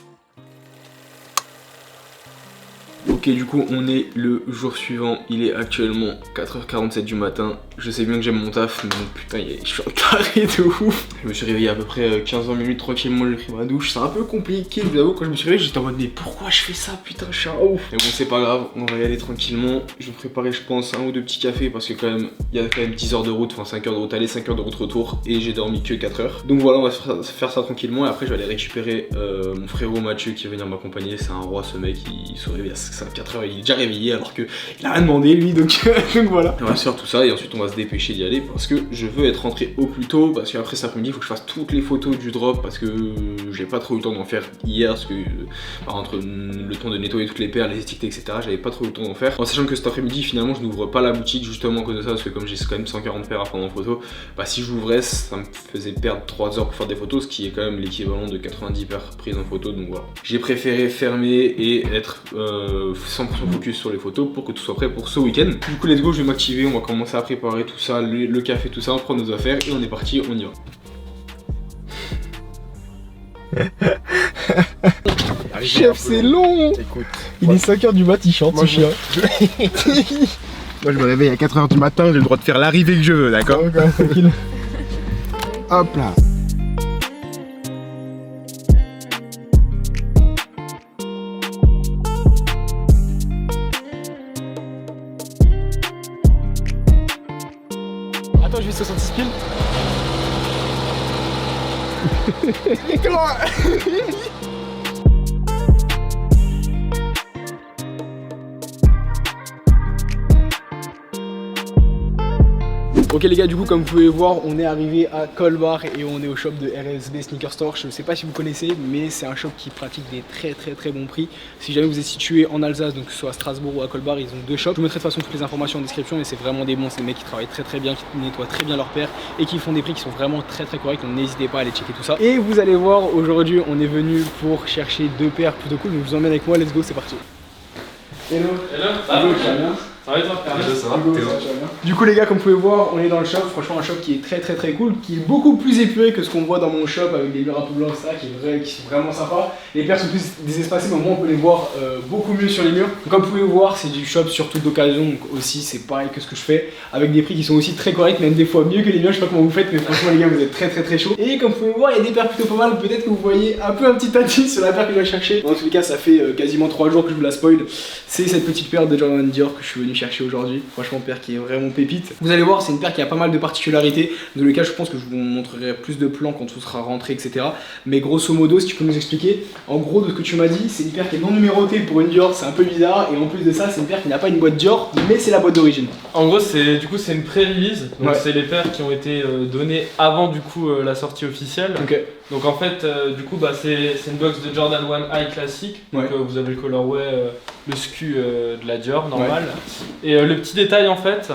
Ok, Ok, du coup on est le jour suivant, il est actuellement 4h47 du matin. Je sais bien que j'aime mon taf, mais putain je suis en taré de ouf. Je me suis réveillé à peu près 15-20 minutes tranquillement, j'ai pris ma douche. C'est un peu compliqué, je vous avoue, quand je me suis réveillé j'étais en mode mais pourquoi je fais ça, putain je suis un ouf. Mais bon c'est pas grave, on va y aller tranquillement. Je vais préparer je pense un ou deux petits cafés parce que quand même il y a quand même 10 heures de route, enfin 5 heures de route aller, 5 heures de route retour et j'ai dormi que 4 heures. Donc voilà, on va faire ça tranquillement et après je vais aller récupérer mon frérot Mathieu qui va venir m'accompagner. C'est un roi ce mec, il se réveille à 4 heures, il est déjà réveillé alors qu'il a rien demandé lui, donc voilà. On va se faire tout ça et ensuite on va se dépêcher d'y aller parce que je veux être rentré au plus tôt parce qu'après cet après-midi il faut que je fasse toutes les photos du drop parce que j'ai pas trop eu le temps d'en faire hier parce que entre le temps de nettoyer toutes les paires, les étiquetés etc, j'avais pas trop eu le temps d'en faire. En sachant que cet après-midi finalement je n'ouvre pas la boutique justement à cause de ça parce que comme j'ai quand même 140 paires à prendre en photo, bah si j'ouvrais ça me faisait perdre 3 heures pour faire des photos, ce qui est quand même l'équivalent de 90 paires prises en photo, donc voilà. J'ai préféré fermer et être 100% focus sur les photos pour que tout soit prêt pour ce week-end. Du coup let's go, je vais m'activer, on va commencer à préparer tout ça, le café, tout ça, on prend nos affaires et on est parti, on y va. Chef c'est long. Écoute, il est 5h du mat, il chante ce chien. Moi je me réveille à 4h du matin, j'ai le droit de faire l'arrivée que je veux, d'accord? Tranquille. Hop là. Attends, je vais 66 piles. Ok les gars, du coup comme vous pouvez voir on est arrivé à Colbar et on est au shop de RSB Sneaker Store. Je ne sais pas si vous connaissez mais c'est un shop qui pratique des très bons prix. Si jamais vous êtes situé en Alsace, donc que ce soit à Strasbourg ou à Colbar, ils ont deux shops. Je vous mettrai de toute façon toutes les informations en description et c'est vraiment des bons, c'est des mecs qui travaillent très bien, qui nettoient très bien leurs paires et qui font des prix qui sont vraiment très corrects, donc n'hésitez pas à aller checker tout ça. Et vous allez voir, aujourd'hui on est venu pour chercher deux paires plutôt cool, donc je vous emmène avec moi, let's go, c'est parti. Hello. Hello, tu vas bien? Ça va et toi? Ça va. Du coup les gars, comme vous pouvez voir, on est dans le shop, franchement un shop qui est très cool, qui est beaucoup plus épuré que ce qu'on voit dans mon shop avec des murs un peu blancs, ça, qui sont vraiment sympas. Les paires sont plus désespacées, mais au moins on peut les voir beaucoup mieux sur les murs. Donc, comme vous pouvez voir, c'est du shop surtout d'occasion, donc aussi c'est pareil que ce que je fais, avec des prix qui sont aussi très corrects, même des fois mieux que les miens, je sais pas comment vous faites, mais franchement les gars vous êtes très chaud. Et comme vous pouvez voir, il y a des paires plutôt pas mal, peut-être que vous voyez un petit indice sur la paire que je vais chercher. Dans tous les cas, ça fait quasiment 3 jours que je vous la spoil. C'est cette petite paire de Jordan Dior que je suis venu chercher aujourd'hui. Franchement paire qui est vraiment pépite. Vous allez voir, c'est une paire qui a pas mal de particularités. Dans le cas, je pense que je vous montrerai plus de plans quand tout sera rentré, etc. Mais grosso modo, si tu peux nous expliquer, en gros de ce que tu m'as dit, c'est une paire qui est non numérotée pour une Dior, c'est un peu bizarre. Et en plus de ça, c'est une paire qui n'a pas une boîte Dior, mais c'est la boîte d'origine. En gros, c'est une pré-release. Donc Ouais. c'est les paires qui ont été données avant du coup la sortie officielle. Ok. Donc en fait, du coup, bah, c'est une box de Jordan 1 High classique. Donc Ouais. vous avez le colorway, le SKU de la Dior normal. Ouais. Et le petit détail en fait,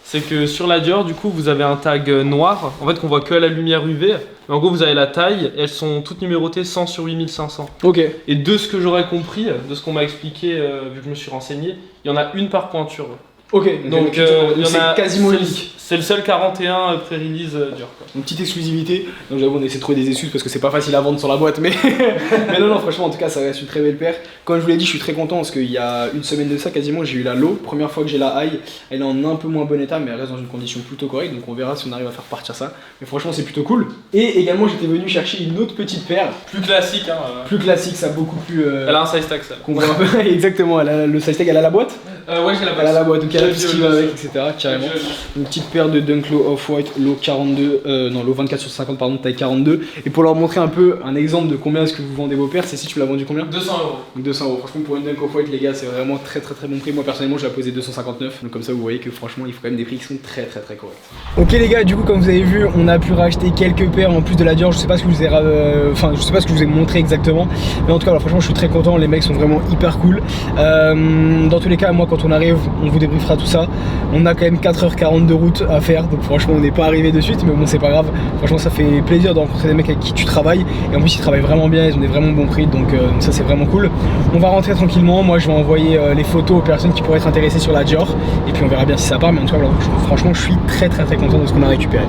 c'est que sur la Dior, du coup, vous avez un tag noir. En fait, qu'on voit que à la lumière UV. Mais en gros, vous avez la taille. Et elles sont toutes numérotées 100 sur 8500. Ok. Et de ce que j'aurais compris, de ce qu'on m'a expliqué, vu que je me suis renseigné, il y en a une par pointure. Ok. Donc il y en c'est a quasiment c'est- unique. C'est le seul 41 pré-release Dior quoi. Une petite exclusivité, donc j'avoue on essaie de trouver des excuses parce que c'est pas facile à vendre sur la boîte mais mais non franchement en tout cas ça reste une très belle paire. Comme je vous l'ai dit, je suis très content parce qu'il y a une semaine de ça quasiment j'ai eu la low, première fois que j'ai la high, elle est en un peu moins bon état mais elle reste dans une condition plutôt correcte, donc on verra si on arrive à faire partir ça, mais franchement c'est plutôt cool. Et également j'étais venu chercher une autre petite paire, Plus classique hein. plus classique, ça beaucoup plus Elle a un size tag celle. qu'on voit un peu exactement, elle a le size tag, elle a la boîte, Ouais j'ai la box. elle a la boîte donc elle a tout ce qui va avec, J'ai etc. carrément. Une petite paire de Dunk Low Off-White, Low 42, non Low 24 sur 50 pardon, taille 42. Et pour leur montrer un peu un exemple de combien est-ce que vous vendez vos paires, c'est si tu l'as vendu combien? 200 €. Donc 200 €. Franchement pour une Dunk Off-White les gars c'est vraiment très bon prix. Moi personnellement je l'ai posé 259. Donc comme ça vous voyez que franchement il faut quand même des prix qui sont très corrects. Ok les gars, du coup comme vous avez vu on a pu racheter quelques paires en plus de la Dior. Je sais pas ce que je vous ai je sais pas ce que je vous ai montré exactement. Mais en tout cas alors, franchement je suis très content, les mecs sont vraiment hyper cool. Dans tous les cas moi quand on arrive on vous débriefera tout ça. On a quand même 4h40 de route à faire, donc franchement on n'est pas arrivé de suite, mais bon c'est pas grave. Franchement ça fait plaisir de rencontrer des mecs avec qui tu travailles, et en plus ils travaillent vraiment bien, ils ont des vraiment bons prix, donc ça c'est vraiment cool. On va rentrer tranquillement, moi je vais envoyer les photos aux personnes qui pourraient être intéressées sur la Dior, et puis on verra bien si ça part, mais en tout cas alors, franchement je suis très content de ce qu'on a récupéré.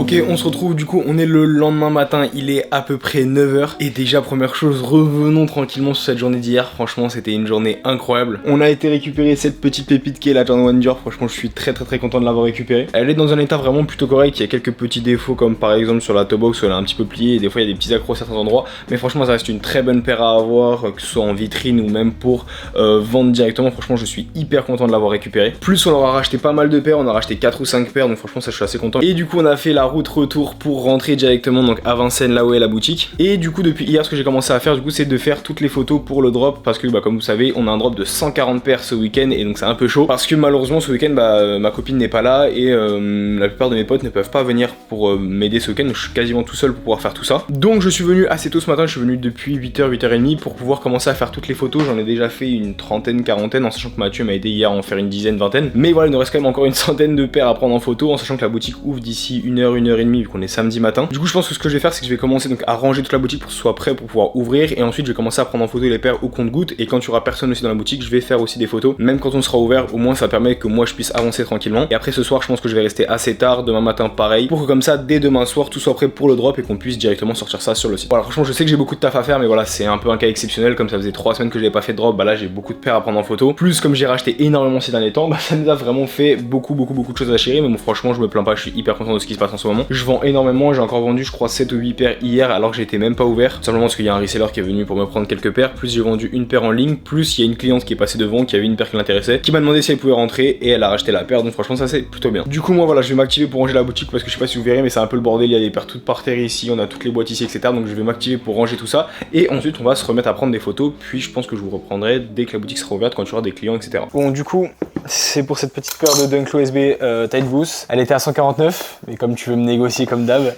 Ok, on se retrouve du coup, on est le lendemain matin, il est à peu près 9h. Et déjà, première chose, revenons tranquillement sur cette journée d'hier. Franchement, c'était une journée incroyable. On a été récupérer cette petite pépite qui est la Jordan 1 Dior. Franchement, je suis très content de l'avoir récupérée. Elle est dans un état vraiment plutôt correct. Il y a quelques petits défauts, comme par exemple sur la toe box où elle est un petit peu pliée. Et des fois, il y a des petits accros à certains endroits. Mais franchement, ça reste une très bonne paire à avoir, que ce soit en vitrine ou même pour vendre directement. Franchement, je suis hyper content de l'avoir récupérée. Plus, on leur a racheté pas mal de paires. On a racheté 4 ou 5 paires. Donc, franchement, ça, je suis assez content. Et du coup, on a fait la route retour pour rentrer directement donc à Vincennes, là où est la boutique. Et du coup, depuis hier, ce que j'ai commencé à faire, du coup, c'est de faire toutes les photos pour le drop. Parce que, bah, comme vous savez, on a un drop de 140 paires ce week-end. Et donc, c'est un peu chaud. Parce que malheureusement, ce week-end, bah, ma copine n'est pas là. Et la plupart de mes potes ne peuvent pas venir pour m'aider ce week-end. Donc, je suis quasiment tout seul pour pouvoir faire tout ça. Donc, je suis venu assez tôt ce matin. Je suis venu depuis 8h, 8h30 pour pouvoir commencer à faire toutes les photos. J'en ai déjà fait une trentaine, quarantaine. En sachant que Mathieu m'a aidé hier à en faire une dizaine, vingtaine. Mais voilà, il nous reste quand même encore une centaine de paires à prendre en photo. En sachant que la boutique ouvre d'ici 1h, 1h30 vu qu'on est samedi matin. Du coup, je pense que ce que je vais faire, c'est que je vais commencer donc à ranger toute la boutique pour que ce soit prêt pour pouvoir ouvrir. Et ensuite, je vais commencer à prendre en photo les paires au compte-gouttes. Et quand il y aura personne aussi dans la boutique, je vais faire aussi des photos. Même quand on sera ouvert, au moins ça permet que moi je puisse avancer tranquillement. Et après ce soir, je pense que je vais rester assez tard. Demain matin, pareil. Pour que comme ça, dès demain soir, tout soit prêt pour le drop et qu'on puisse directement sortir ça sur le site. Voilà, franchement, je sais que j'ai beaucoup de taf à faire, mais voilà, c'est un peu un cas exceptionnel. Comme ça faisait 3 semaines que j'avais pas fait de drop, bah là, j'ai beaucoup de paires à prendre en photo. Plus, comme j'ai racheté énormément ces derniers temps, bah ça nous a vraiment fait beaucoup de choses à chérir. Mais bon, franchement, je me plains pas, je suis hyper content de ce qui se passe en ce moment. Je vends énormément, j'ai encore vendu, je crois, 7 ou 8 paires hier alors que j'étais même pas ouvert. Simplement parce qu'il y a un reseller qui est venu pour me prendre quelques paires. Plus, j'ai vendu une paire en ligne. Plus, il y a une cliente qui est passée devant, qui avait une paire qui l'intéressait, qui m'a demandé si elle pouvait rentrer et elle a racheté la paire. Donc, franchement, ça c'est plutôt bien. Du coup, moi, voilà, je vais m'activer pour ranger la boutique parce que je sais pas si vous verrez, mais c'est un peu le bordel. Il y a des paires toutes par terre ici, on a toutes les boîtes ici, etc. Donc, je vais m'activer pour ranger tout ça. Et ensuite, on va se remettre à prendre des photos. Puis, je pense que je vous reprendrai dès que la boutique sera ouverte quand il y aura des clients, etc. Bon, du coup, c'est pour cette petite paire de Dunk Low SB Tight Boost. Elle était à 149, mais comme tu veux me négocier comme d'hab,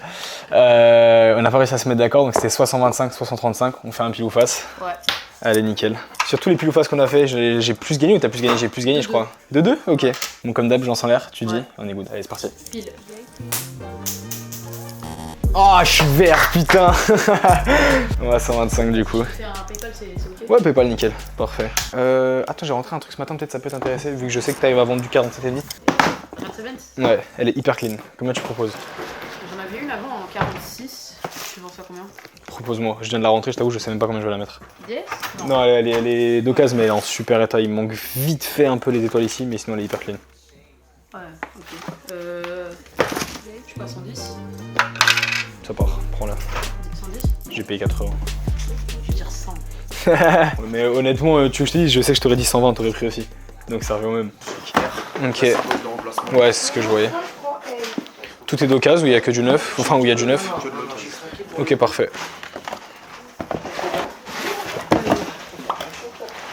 on n'a pas réussi à se mettre d'accord. Donc, c'était soit 125, soit 135. On fait un pile ou face. Ouais. Allez, nickel. Sur tous les pile ou face qu'on a fait, j'ai plus gagné ou t'as plus gagné? J'ai plus gagné, je crois. De 2? Ok. Bon, comme d'hab, je lance en l'air, tu dis. On est good. Allez, c'est parti. Pile. Oh, je suis vert, putain. On va à 125 du coup. Faire un PayPal, c'est ok? Ouais, PayPal, nickel. Parfait. Attends, j'ai rentré un truc ce matin, peut-être ça peut t'intéresser, vu que je sais que t'arrives à vendre du 47 heavy. 47? Ouais, elle est hyper clean. Combien tu proposes? J'en avais une avant en 46. Tu vends ça combien? Propose-moi. Je viens de la rentrer, je t'avoue, je sais même pas combien je vais la mettre. 10? Non, elle est d'occasion, mais elle est en super état. Il me manque vite fait un peu les étoiles ici, mais sinon elle est hyper clean. Ouais, ok. Je passe 110. Ça part, prends-la. 110? J'ai payé 80. Je vais dire 100. Mais honnêtement, tu veux que je te dise, je sais que je t'aurais dit 120, t'aurais pris aussi. Donc ça revient au même. Ok. Ouais, c'est ce que je voyais. Tout est d'occasion ou il y a que du neuf? Enfin, où il y a du neuf? Ok, parfait.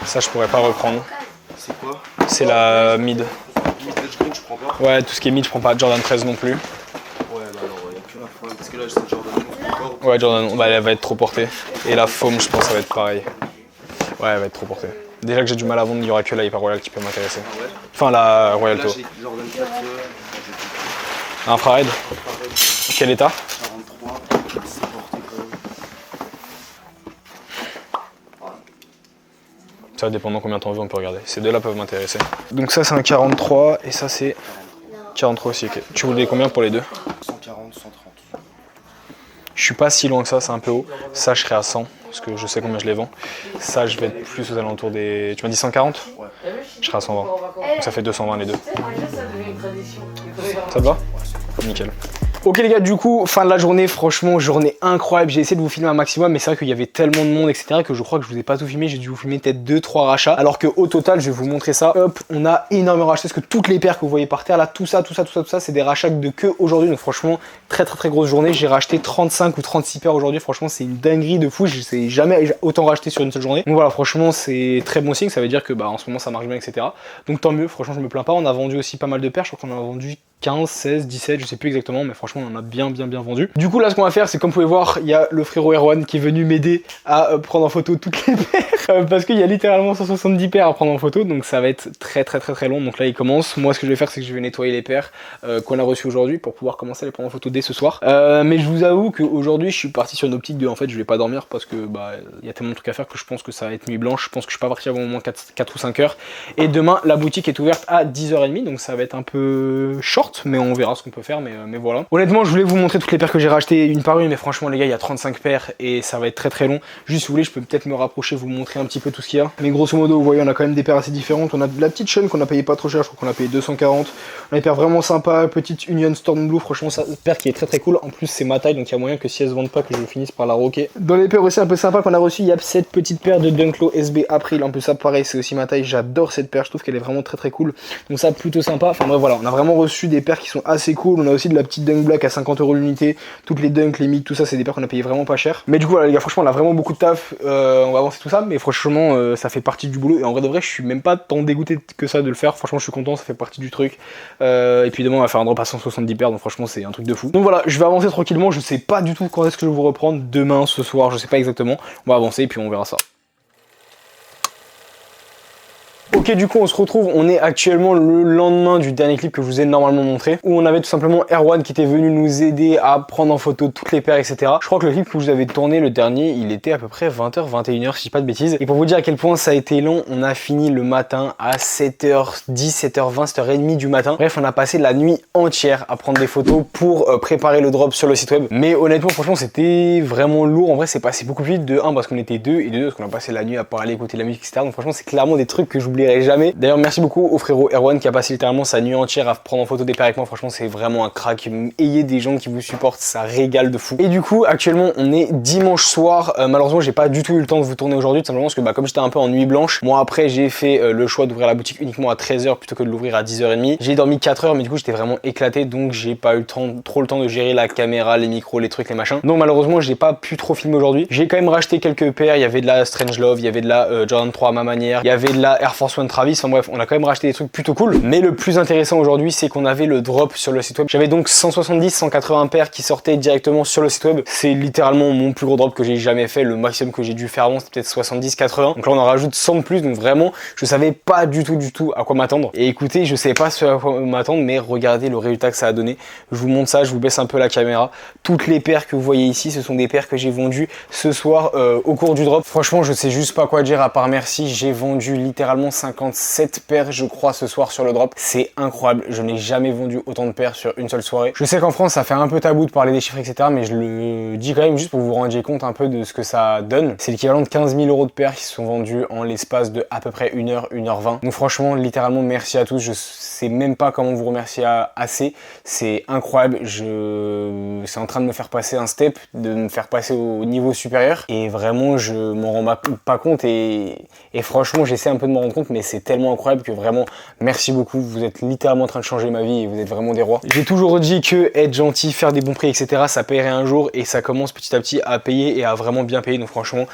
Ça, je pourrais pas reprendre. C'est quoi? C'est la mid. Mid edge green, je prends pas. Ouais, tout ce qui est mid, je prends pas. Jordan 13 non plus. Ouais, bah alors, il y a plus la fois. Parce que là, c'est Jordan encore. Ouais, Jordan, bah, elle va être trop portée. Et la foam, je pense, ça va être pareil. Ouais, elle va être trop portée. Déjà que j'ai du mal à vendre, il y aura que la Hyper Royal qui peut m'intéresser. Ah ouais? Enfin, la Royal Là, Tour. j'ai Jordan 4. Infrared. Quel état? 43. C'est porté quand même. Ça dépend de combien t'en veux, on peut regarder. Ces deux-là peuvent m'intéresser. Donc ça, c'est un 43 et ça, c'est 43 aussi. Ok. Tu voulais combien pour les deux? 140, 130. Je suis pas si loin que ça, c'est un peu haut. Ça, je serai à 100 parce que je sais combien je les vends. Ça, je vais être plus aux alentours des. Tu m'as dit 140? Ouais. Je serai à 120. Donc ça fait 220 les deux. Ça te va? Nickel. Ok les gars, du coup, fin de la journée, franchement, journée incroyable. J'ai essayé de vous filmer un maximum, mais c'est vrai qu'il y avait tellement de monde, etc. que je crois que je vous ai pas tout filmé. J'ai dû vous filmer peut-être 2-3 rachats. Alors qu'au total, je vais vous montrer ça. Hop, on a énormément racheté parce que toutes les paires que vous voyez par terre, là, tout ça, c'est des rachats de que aujourd'hui. Donc franchement, très grosse journée. J'ai racheté 35 ou 36 paires aujourd'hui. Franchement, c'est une dinguerie de fou. Je sais jamais autant racheté sur une seule journée. Donc voilà, franchement, c'est très bon signe. Ça veut dire que bah en ce moment, ça marche bien, etc. Donc tant mieux. Franchement, je me plains pas. On a vendu aussi pas mal de paires. Je crois qu'on en a vendu 15, 16, 17, je sais plus exactement, mais franchement on en a bien vendu. Du coup là ce qu'on va faire c'est comme vous pouvez voir, il y a le frérot Erwan qui est venu m'aider à prendre en photo toutes les paires parce qu'il y a littéralement 170 paires à prendre en photo, donc ça va être très long. Donc là il commence. Moi ce que je vais faire c'est que je vais nettoyer les paires qu'on a reçues aujourd'hui pour pouvoir commencer à les prendre en photo dès ce soir. Mais je vous avoue qu'aujourd'hui je suis parti sur une optique de en fait je vais pas dormir parce que bah il y a tellement de trucs à faire que je pense que ça va être nuit blanche. Je pense que je suis pas parti avant au moins 4 ou 5 heures. Et demain la boutique est ouverte à 10h30, donc ça va être un peu short. short, mais on verra ce qu'on peut faire, mais voilà. Honnêtement, je voulais vous montrer toutes les paires que j'ai rachetées une par une, mais franchement les gars, il y a 35 paires et ça va être très très long. Juste si vous voulez, je peux peut-être me rapprocher, vous montrer un petit peu tout ce qu'il y a. Mais grosso modo, vous voyez, on a quand même des paires assez différentes. On a de la petite Sean qu'on a payé pas trop cher, je crois qu'on a payé 240. On a des paires vraiment sympas, petite Union Storm Blue, franchement ça, paire qui est très très cool. En plus c'est ma taille, donc il y a moyen que si elles se vendent pas, que je finisse par la roquer. Dans les paires aussi un peu sympas qu'on a reçu, il y a cette petite paire de Dunklo SB April. En plus ça pareil, c'est aussi ma taille, j'adore cette paire, je trouve qu'elle est vraiment très très cool. Donc ça plutôt sympa. Enfin bref voilà, on a vraiment reçu des paires qui sont assez cool. On a aussi de la petite Dunk Black à 50 € l'unité. Toutes les Dunk, les Mid, tout ça c'est des paires qu'on a payé vraiment pas cher. Mais du coup voilà les gars, franchement on a vraiment beaucoup de taf. On va avancer tout ça, mais franchement ça fait partie du boulot. Et en vrai de vrai, je suis même pas tant dégoûté que ça de le faire. Franchement je suis content, ça fait partie du truc. Et puis demain on va faire un drop à 170 paires, donc franchement c'est un truc de fou. Donc voilà, je vais avancer tranquillement. Je sais pas du tout quand est-ce que je vais vous reprendre. Demain, ce soir, je sais pas exactement. On va avancer et puis on verra ça. Ok, du coup on se retrouve, on est actuellement le lendemain du dernier clip que je vous ai normalement montré, où on avait tout simplement Erwan qui était venu nous aider à prendre en photo toutes les paires, etc. Je crois que le clip que je vous avais tourné, le dernier, il était à peu près 20h, 21h, si je dis pas de bêtises. Et pour vous dire à quel point ça a été long, on a fini le matin à 7h10, 7h20, 7h30 du matin. Bref, on a passé la nuit entière à prendre des photos pour préparer le drop sur le site web. Mais honnêtement, franchement, c'était vraiment lourd. En vrai, c'est passé beaucoup plus vite, de 1 parce qu'on était deux, et de 2 parce qu'on a passé la nuit à parler, écouter la musique, etc. Donc franchement, c'est clairement des trucs que j'oublierai jamais. D'ailleurs merci beaucoup au frérot Erwan qui a passé littéralement sa nuit entière à prendre en photo des paires avec moi. Franchement c'est vraiment un crack. Ayez des gens qui vous supportent, ça régale de fou. Et du coup actuellement on est dimanche soir. Malheureusement j'ai pas du tout eu le temps de vous tourner aujourd'hui, tout simplement parce que comme j'étais un peu en nuit blanche, moi après j'ai fait le choix d'ouvrir la boutique uniquement à 13h plutôt que de l'ouvrir à 10h30. J'ai dormi 4 heures mais du coup j'étais vraiment éclaté, donc j'ai pas eu trop le temps de gérer la caméra, les micros, les trucs, les machins. Donc malheureusement j'ai pas pu trop filmer aujourd'hui. J'ai quand même racheté quelques paires, il y avait de la Strange Love, il y avait de la Jordan 3 à ma manière, il y avait de la Air Force One Travis. Enfin bref, on a quand même racheté des trucs plutôt cool. Mais le plus intéressant aujourd'hui, c'est qu'on avait le drop sur le site web. J'avais donc 170-180 paires qui sortaient directement sur le site web. C'est littéralement mon plus gros drop que j'ai jamais fait. Le maximum que j'ai dû faire avant, c'était peut-être 70-80. Donc là, on en rajoute 100 de plus. Donc vraiment, je savais pas du tout à quoi m'attendre. Et écoutez, je sais pas à quoi m'attendre, mais regardez le résultat que ça a donné. Je vous montre ça, je vous baisse un peu la caméra. Toutes les paires que vous voyez ici, ce sont des paires que j'ai vendues ce soir au cours du drop. Franchement, je sais juste pas quoi dire à part merci. J'ai vendu littéralement 57 paires je crois ce soir sur le drop. C'est incroyable, je n'ai jamais vendu autant de paires sur une seule soirée. Je sais qu'en France ça fait un peu tabou de parler des chiffres etc, mais je le dis quand même juste pour que vous vous rendiez compte un peu de ce que ça donne. C'est l'équivalent de 15 000 € de paires qui se sont vendues en l'espace de à peu près 1h, 1h20. Donc franchement littéralement merci à tous, je sais même pas comment vous remercier assez, c'est incroyable, c'est en train de me faire passer un step, de me faire passer au niveau supérieur et vraiment je m'en rends pas compte et franchement j'essaie un peu de m'en rendre compte, mais c'est tellement incroyable que vraiment merci beaucoup, vous êtes littéralement en train de changer ma vie et vous êtes vraiment des rois. J'ai toujours dit que être gentil, faire des bons prix etc ça paierait un jour et ça commence petit à petit à payer et à vraiment bien payer, donc franchement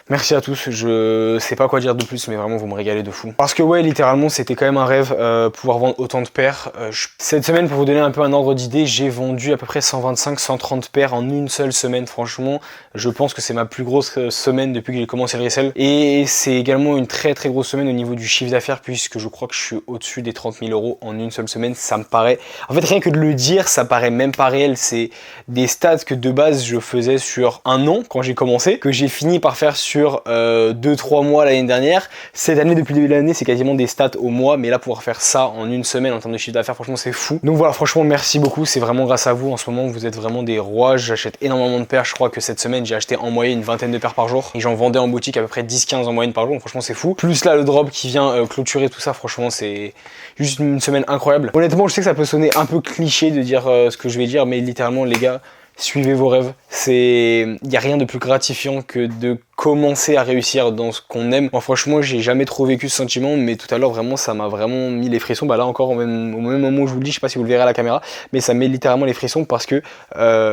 merci à tous, je sais pas quoi dire de plus mais vraiment vous me régalez de fou. Parce que ouais littéralement c'était quand même un rêve pouvoir vendre autant de paires. Cette semaine pour vous donner un peu un ordre d'idée, j'ai vendu à peu près 125-130 paires en une seule semaine. Franchement je pense que c'est ma plus grosse semaine depuis que j'ai commencé le resell. Et c'est également une très grosse semaine au niveau du chiffre d'affaires puisque je crois que je suis au-dessus des 30 000 € en une seule semaine. Ça me paraît, en fait rien que de le dire ça paraît même pas réel. C'est des stats que de base je faisais sur un an quand j'ai commencé, que j'ai fini par faire sur 2-3 mois l'année dernière. Cette année, depuis le début de l'année, c'est quasiment des stats au mois, mais là pouvoir faire ça en une semaine en termes de chiffre d'affaires, franchement c'est fou. Donc voilà, franchement merci beaucoup, c'est vraiment grâce à vous en ce moment, vous êtes vraiment des rois. J'achète énormément de paires, je crois que cette semaine j'ai acheté en moyenne une vingtaine de paires par jour et j'en vendais en boutique à peu près 10-15 en moyenne par jour, donc franchement c'est fou. Plus là le drop qui vient clôturer tout ça, franchement c'est juste une semaine incroyable. Honnêtement je sais que ça peut sonner un peu cliché de dire ce que je vais dire, mais littéralement les gars, suivez vos rêves. Il n'y a rien de plus gratifiant que de commencer à réussir dans ce qu'on aime. Moi franchement j'ai jamais trop vécu ce sentiment, mais tout à l'heure vraiment ça m'a vraiment mis les frissons. Bah là encore au même moment où je vous le dis, je sais pas si vous le verrez à la caméra, mais ça met littéralement les frissons parce que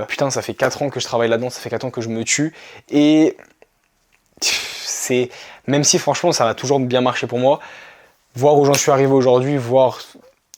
putain ça fait 4 ans que je travaille là-dedans, ça fait 4 ans que je me tue et c'est, même si franchement ça va toujours bien marcher pour moi, voir où j'en suis arrivé aujourd'hui, voir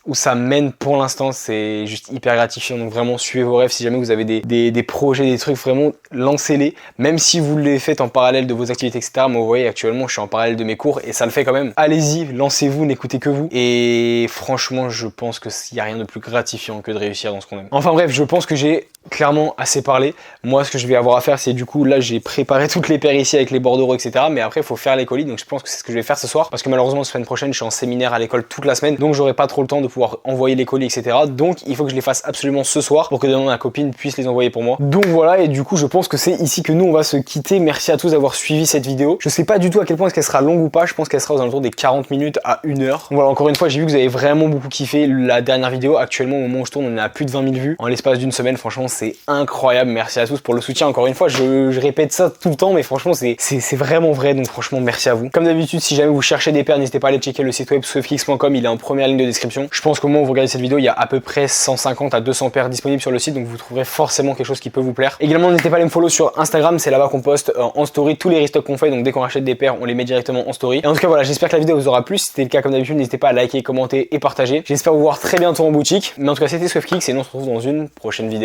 où ça mène pour l'instant, c'est juste hyper gratifiant. Donc vraiment suivez vos rêves, si jamais vous avez des projets, des trucs, vraiment lancez-les, même si vous les faites en parallèle de vos activités etc. Moi vous voyez actuellement je suis en parallèle de mes cours et ça le fait quand même. Allez-y, lancez-vous, n'écoutez que vous et franchement je pense qu'il n'y a rien de plus gratifiant que de réussir dans ce qu'on aime. Enfin bref, je pense que j'ai clairement assez parlé. Moi, ce que je vais avoir à faire, c'est du coup, là, j'ai préparé toutes les paires ici avec les bordereaux, etc. Mais après, il faut faire les colis. Donc, je pense que c'est ce que je vais faire ce soir. Parce que malheureusement, la semaine prochaine, je suis en séminaire à l'école toute la semaine. Donc, j'aurai pas trop le temps de pouvoir envoyer les colis, etc. Donc, il faut que je les fasse absolument ce soir pour que demain, ma copine puisse les envoyer pour moi. Donc, voilà. Et du coup, je pense que c'est ici que nous, on va se quitter. Merci à tous d'avoir suivi cette vidéo. Je sais pas du tout à quel point est-ce qu'elle sera longue ou pas. Je pense qu'elle sera aux alentours des 40 minutes à 1 heure. Donc, voilà, encore une fois, j'ai vu que vous avez vraiment beaucoup kiffé la dernière vidéo. Actuellement, au moment où je tourne, on est à plus de 20 000 vues en l'espace d'une semaine. Franchement, c'est incroyable. Merci à tous pour le soutien. Encore une fois, je répète ça tout le temps, mais franchement, c'est vraiment vrai. Donc, franchement, merci à vous. Comme d'habitude, si jamais vous cherchez des paires, n'hésitez pas à aller checker le site web swiftkickz.com. Il est en première ligne de description. Je pense qu'au moment où vous regardez cette vidéo, il y a à peu près 150 à 200 paires disponibles sur le site. Donc, vous trouverez forcément quelque chose qui peut vous plaire. Également, n'hésitez pas à aller me follow sur Instagram. C'est là-bas qu'on poste en story tous les restocks qu'on fait. Donc, dès qu'on rachète des paires, on les met directement en story. Et en tout cas, voilà, j'espère que la vidéo vous aura plu. Si c'était le cas, comme d'habitude, n'hésitez pas à liker, commenter et partager. J'espère vous voir très bientôt en boutique. Mais en tout cas, c'était SwiftKickz et nous on se retrouve dans une prochaine vidéo.